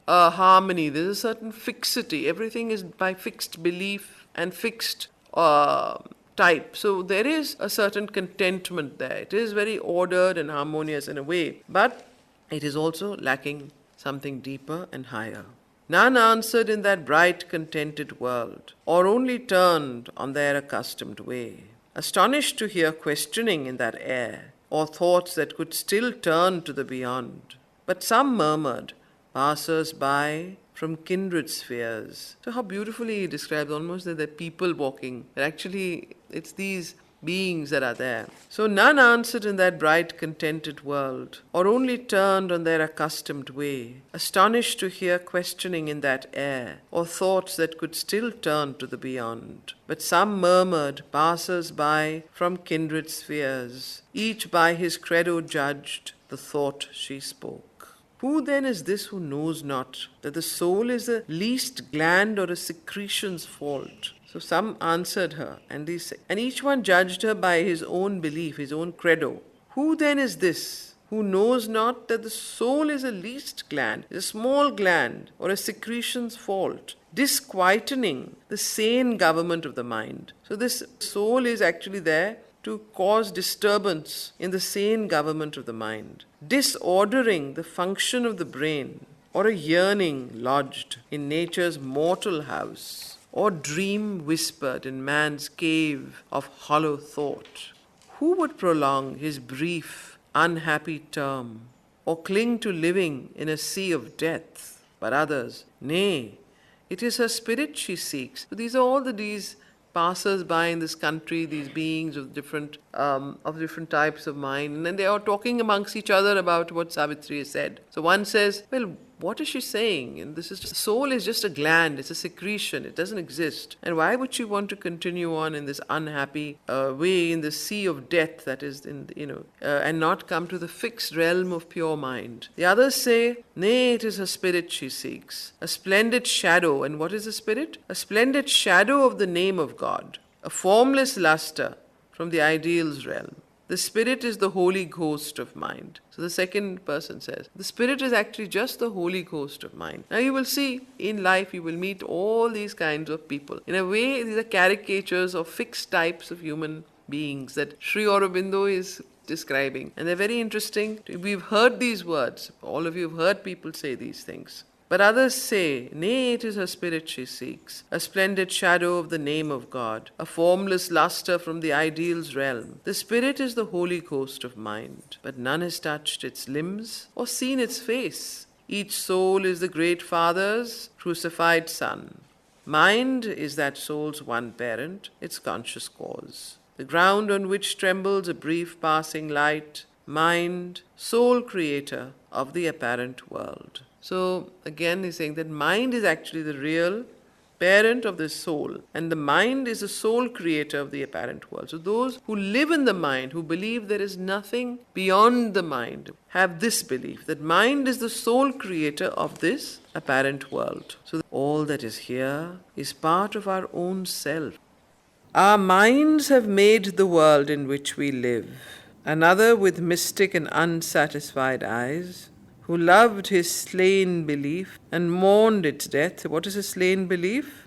harmony, there is a certain fixity. Everything is by fixed belief and fixed type. So there is a certain contentment there. It is very ordered and harmonious in a way, but it is also lacking something deeper and higher. None answered in that bright, contented world, or only turned on their accustomed way, astonished to hear questioning in that air, or thoughts that could still turn to the beyond. But some murmured, passers by from kindred spheres. So how beautifully he describes almost that they're people walking, but actually it's these beings that are there. So none answered in that bright, contented world, or only turned on their accustomed way, astonished to hear questioning in that air, or thoughts that could still turn to the beyond. But some murmured, passers by from kindred spheres, each by his credo judged the thought she spoke. Who then is this who knows not that the soul is a least gland or a secretion's fault? So some answered her, and each one judged her by his own belief, his own credo. Who then is this who knows not that the soul is a least gland, is a small gland, or a secretion's fault, disquietening the sane government of the mind? So this soul is actually there to cause disturbance in the sane government of the mind, disordering the function of the brain, or a yearning lodged in nature's mortal house, or dream whispered in man's cave of hollow thought. Who would prolong his brief, unhappy term, or cling to living in a sea of death? But others, nay, it is her spirit she seeks. So these are all these passers-by in this country, these beings of different types of mind, and then they are talking amongst each other about what Savitri has said. So one says, well, what is she saying? And this is soul is just a gland, it's a secretion, it doesn't exist. And why would she want to continue on in this unhappy way in the sea of death that is and not come to the fixed realm of pure mind? The others say, nay, it is her spirit she seeks, a splendid shadow. And what is a spirit? A splendid shadow of the name of God, a formless luster from the ideal's realm. The spirit is the Holy Ghost of mind. So the second person says, the spirit is actually just the Holy Ghost of mind. Now you will see in life, you will meet all these kinds of people. In a way, these are caricatures of fixed types of human beings that Sri Aurobindo is describing. And they're very interesting. We've heard these words. All of you have heard people say these things. But others say, nay, it is her spirit she seeks, a splendid shadow of the name of God, a formless lustre from the ideal's realm. The spirit is the holy ghost of mind, but none has touched its limbs or seen its face. Each soul is the great Father's crucified Son. Mind is that soul's one parent, its conscious cause. The ground on which trembles a brief passing light, mind, sole creator of the apparent world. So again he's saying that mind is actually the real parent of the soul, and the mind is the sole creator of the apparent world. So those who live in the mind, who believe there is nothing beyond the mind, have this belief that mind is the sole creator of this apparent world. So all that is here is part of our own self. Our minds have made the world in which we live. Another with mystic and unsatisfied eyes, who loved his slain belief and mourned its death. What is a slain belief?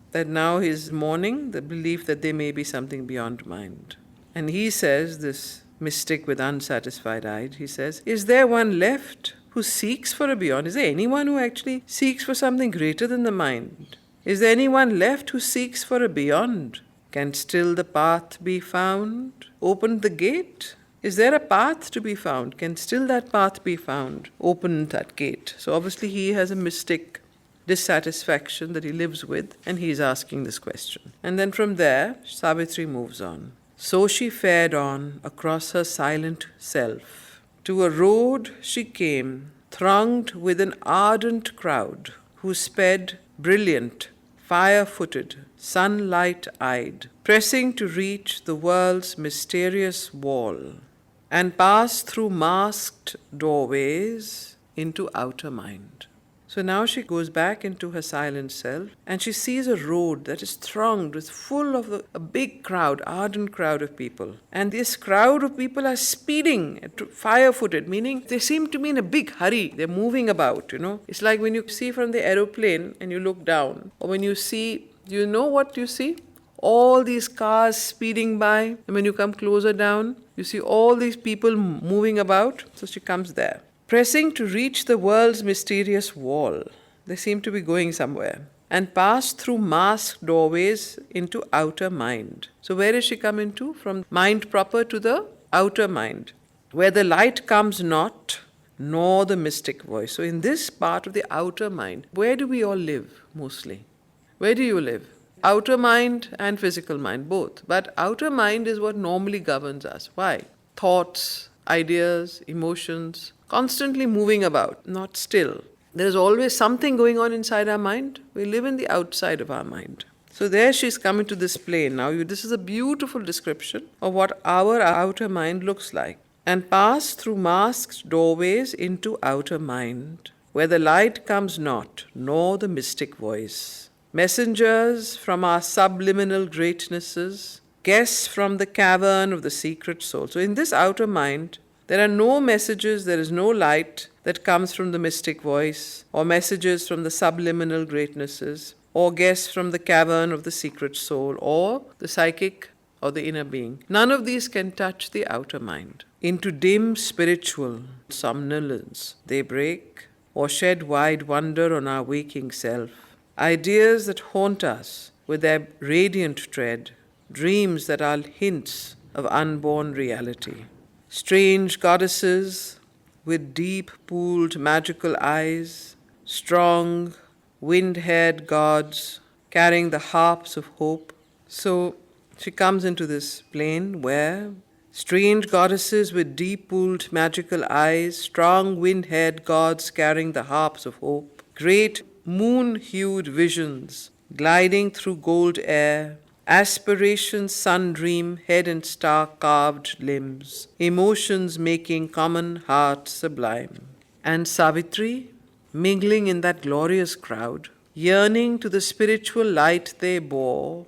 That now he is mourning the belief that there may be something beyond mind. And he says, this mystic with unsatisfied eyes, he says, is there one left who seeks for a beyond? Is there anyone who actually seeks for something greater than the mind? Is there anyone left who seeks for a beyond? Can still the path be found? Open the gate? Is there a path to be found? Can still that path be found? Open that gate. So obviously he has a mystic dissatisfaction that he lives with, and he is asking this question. And then from there, Savitri moves on. So she fared on across her silent self. To a road she came, thronged with an ardent crowd, who sped, brilliant, fire-footed, sunlight-eyed, pressing to reach the world's mysterious wall, and pass through masked doorways into outer mind. So now she goes back into her silent self, and she sees a road that is thronged with full of a big crowd, ardent crowd of people. And this crowd of people are speeding, fire-footed, meaning they seem to be in a big hurry. They're moving about, It's like when you see from the aeroplane and you look down, or when you see, you know what you see? All these cars speeding by, and when you come closer down, you see all these people moving about. So she comes there, pressing to reach the world's mysterious wall. They seem to be going somewhere. And pass through masked doorways into outer mind. So where is she come into? From mind proper to the outer mind, where the light comes not, nor the mystic voice. So in this part of the outer mind, where do we all live mostly? Where do you live? Outer mind and physical mind, both. But outer mind is what normally governs us. Why? Thoughts, ideas, emotions, constantly moving about, not still. There's always something going on inside our mind. We live in the outside of our mind. So there she's coming to this plane. Now this is a beautiful description of what our outer mind looks like. And pass through masked doorways into outer mind, where the light comes not, nor the mystic voice. Messengers from our subliminal greatnesses, guests from the cavern of the secret soul. So in this outer mind, there are no messages, there is no light that comes from the mystic voice, or messages from the subliminal greatnesses, or guests from the cavern of the secret soul, or the psychic or the inner being. None of these can touch the outer mind. Into dim spiritual somnolence they break, or shed wide wonder on our waking self. Ideas that haunt us with their radiant tread, dreams that are hints of unborn reality. Strange goddesses with deep-pooled magical eyes, strong, wind-haired gods carrying the harps of hope. So she comes into this plane where strange goddesses with deep-pooled magical eyes, strong, wind-haired gods carrying the harps of hope, great moon-hued visions gliding through gold air, aspirations sun-dream, head and star-carved limbs, emotions making common heart sublime. And Savitri, mingling in that glorious crowd, yearning to the spiritual light they bore,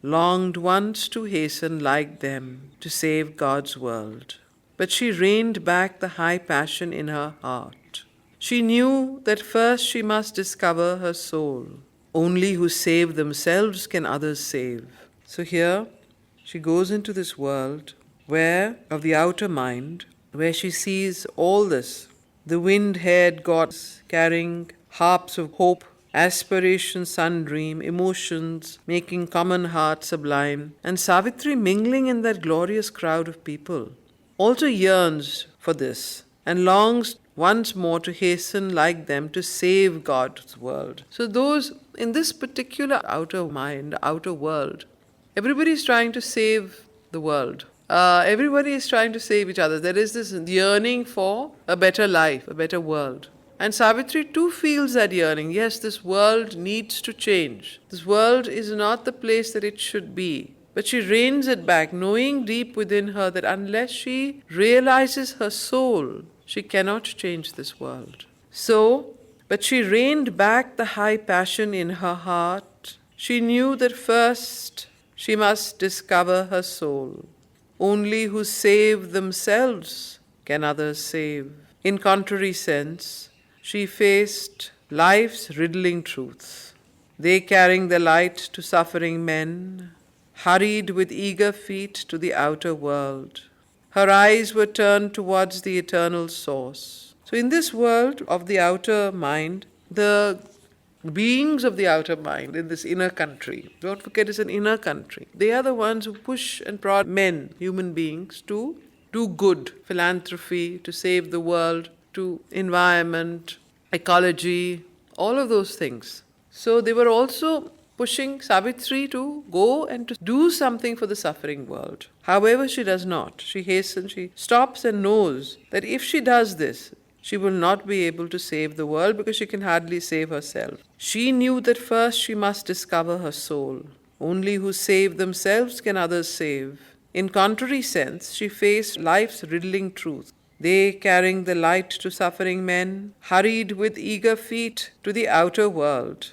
longed once to hasten like them to save God's world. But she reined back the high passion in her heart. She knew that first she must discover her soul. Only who save themselves can others save. So here she goes into this world of the outer mind, where she sees all this. The wind-haired gods carrying harps of hope, aspiration, sun-dream, emotions, making common heart sublime, and Savitri mingling in that glorious crowd of people, also yearns for this and longs once more to hasten like them to save God's world. So those in this particular outer mind, outer world, everybody is trying to save the world. Everybody is trying to save each other. There is this yearning for a better life, a better world. And Savitri too feels that yearning. Yes, this world needs to change. This world is not the place that it should be. But she reins it back, knowing deep within her that unless she realizes her soul, she cannot change this world. But she reined back the high passion in her heart. She knew that first she must discover her soul. Only who save themselves can others save. In contrary sense, she faced life's riddling truths. They carrying the light to suffering men, hurried with eager feet to the outer world. Her eyes were turned towards the eternal source. So in this world of the outer mind, the beings of the outer mind in this inner country, don't forget it's an inner country, they are the ones who push and prod men, human beings, to do good, philanthropy, to save the world, to environment, ecology, all of those things. So they were also pushing Savitri to go and to do something for the suffering world. However, she does not. She hastens, she stops and knows that if she does this, she will not be able to save the world because she can hardly save herself. She knew that first she must discover her soul. Only who save themselves can others save. In contrary sense, she faced life's riddling truth. They, carrying the light to suffering men, hurried with eager feet to the outer world.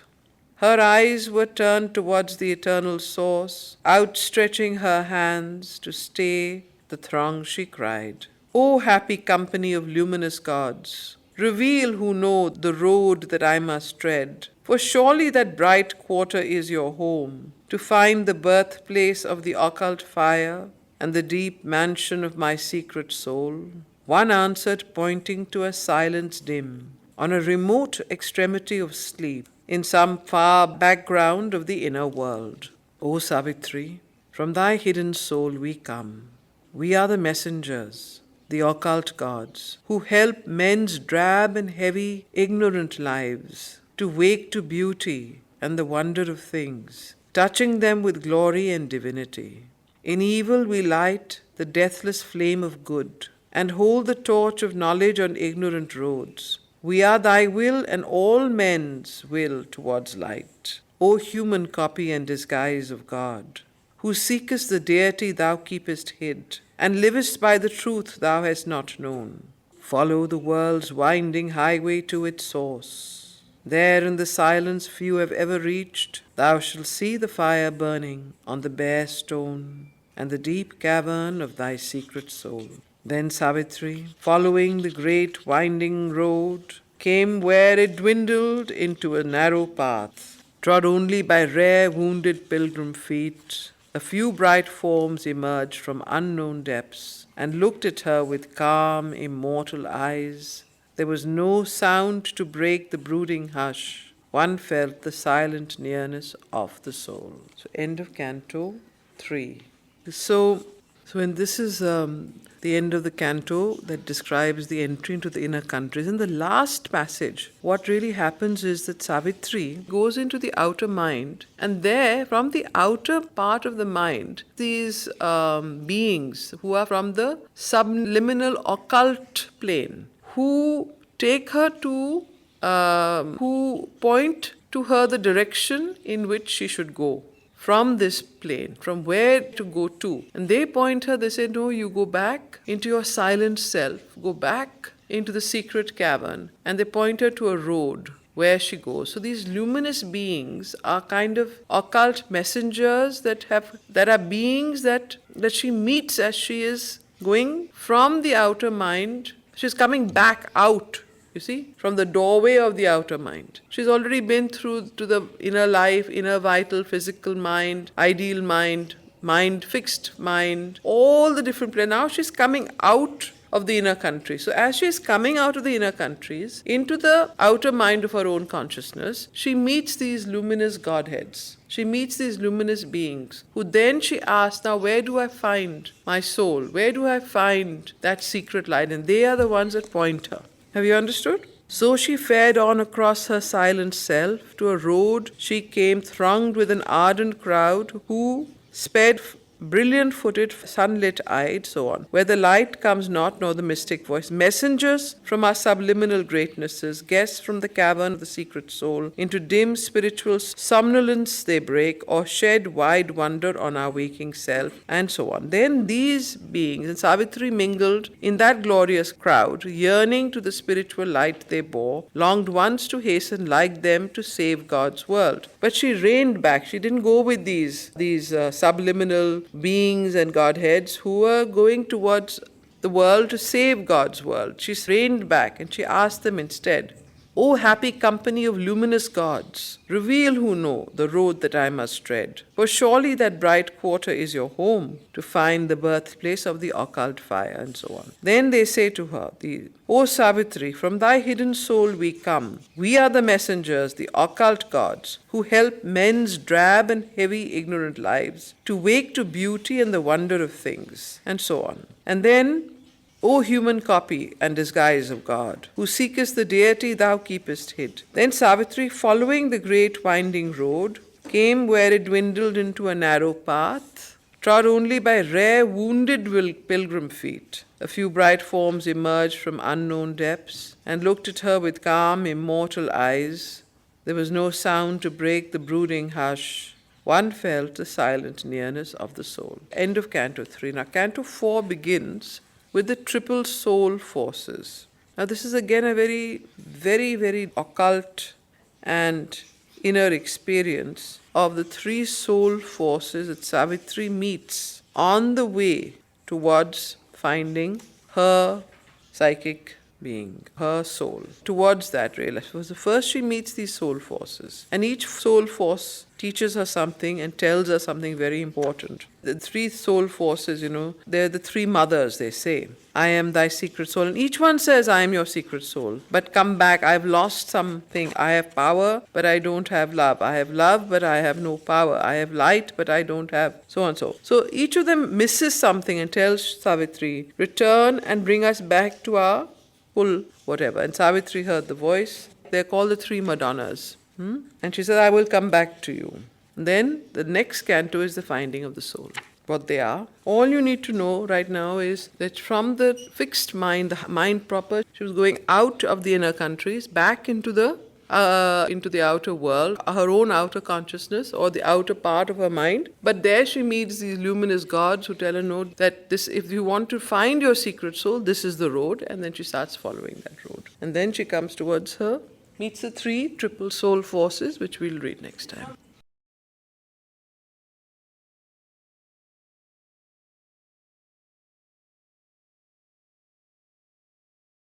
Her eyes were turned towards the eternal source, outstretching her hands to stay the throng, she cried. O happy company of luminous gods, reveal who know the road that I must tread, for surely that bright quarter is your home, to find the birthplace of the occult fire and the deep mansion of my secret soul. One answered, pointing to a silence dim, on a remote extremity of sleep, in some far background of the inner world. O Savitri, from thy hidden soul we come. We are the messengers, the occult gods, who help men's drab and heavy, ignorant lives to wake to beauty and the wonder of things, touching them with glory and divinity. In evil we light the deathless flame of good, and hold the torch of knowledge on ignorant roads. We are thy will and all men's will towards light. O human copy and disguise of God, who seekest the deity thou keepest hid, and livest by the truth thou hast not known. Follow the world's winding highway to its source. There in the silence few have ever reached, thou shalt see the fire burning on the bare stone and the deep cavern of thy secret soul. Then Savitri, following the great winding road, came where it dwindled into a narrow path, trod only by rare wounded pilgrim feet. A few bright forms emerged from unknown depths and looked at her with calm, immortal eyes. There was no sound to break the brooding hush. One felt the silent nearness of the soul. So end of Canto 3. And this is the end of the canto that describes the entry into the inner countries. In the last passage, what really happens is that Savitri goes into the outer mind, and there, from the outer part of the mind, these beings who are from the subliminal occult plane, who take her to, who point to her the direction in which she should go. From this plane, from where to go to. And they point her, they say, no, you go back into your silent self, go back into the secret cavern. And they point her to a road where she goes. So these luminous beings are kind of occult messengers that are beings that she meets as she is going from the outer mind. She's coming back out, you see, from the doorway of the outer mind. She's already been through to the inner life, inner vital, physical mind, ideal mind, fixed mind, all the different planes. Now she's coming out of the inner country. So as she is coming out of the inner countries into the outer mind of her own consciousness, she meets these luminous Godheads. She meets these luminous beings who then she asks, now where do I find my soul? Where do I find that secret light? And they are the ones that point her. Have you understood? So she fared on across her silent self to a road she came thronged with an ardent crowd who sped brilliant-footed, sunlit-eyed, so on, where the light comes not nor the mystic voice. Messengers from our subliminal greatnesses, guests from the cavern of the secret soul, into dim spiritual somnolence they break, or shed wide wonder on our waking self, and so on. Then these beings, and Savitri mingled in that glorious crowd, yearning to the spiritual light they bore, longed once to hasten like them to save God's world. But she reined back. She didn't go with these subliminal beings and Godheads who were going towards the world to save God's world. She reined back and she asked them instead, O happy company of luminous gods, reveal who know the road that I must tread. For surely that bright quarter is your home, to find the birthplace of the occult fire, and so on. Then they say to her, O Savitri, from thy hidden soul we come. We are the messengers, the occult gods, who help men's drab and heavy ignorant lives to wake to beauty and the wonder of things, and so on. And then, O human copy and disguise of God, who seekest the deity thou keepest hid. Then Savitri, following the great winding road, came where it dwindled into a narrow path, trod only by rare wounded pilgrim feet. A few bright forms emerged from unknown depths and looked at her with calm, immortal eyes. There was no sound to break the brooding hush. One felt the silent nearness of the soul. End of Canto 3. Now Canto 4 begins with the triple soul forces. Now this is again a very, very, very occult and inner experience of the three soul forces that Savitri meets on the way towards finding her psychic being, her soul, towards that realization. So first she meets these soul forces, and each soul force teaches her something and tells her something very important. The three soul forces, they're the three mothers, they say. I am thy secret soul. And each one says, I am your secret soul. But come back, I've lost something. I have power, but I don't have love. I have love, but I have no power. I have light, but I don't have so and so. So each of them misses something and tells Savitri, return and bring us back to our full whatever. And Savitri heard the voice. They're called the three Madonnas. And she said, I will come back to you. And then the next canto is the finding of the soul. What they are. All you need to know right now is that from the fixed mind, the mind proper, she was going out of the inner countries, back into the outer world, her own outer consciousness or the outer part of her mind. But there she meets these luminous gods who tell her, no, that this, if you want to find your secret soul, this is the road. And then she starts following that road. And then she comes towards her, meets the three triple soul forces, which we'll read next time.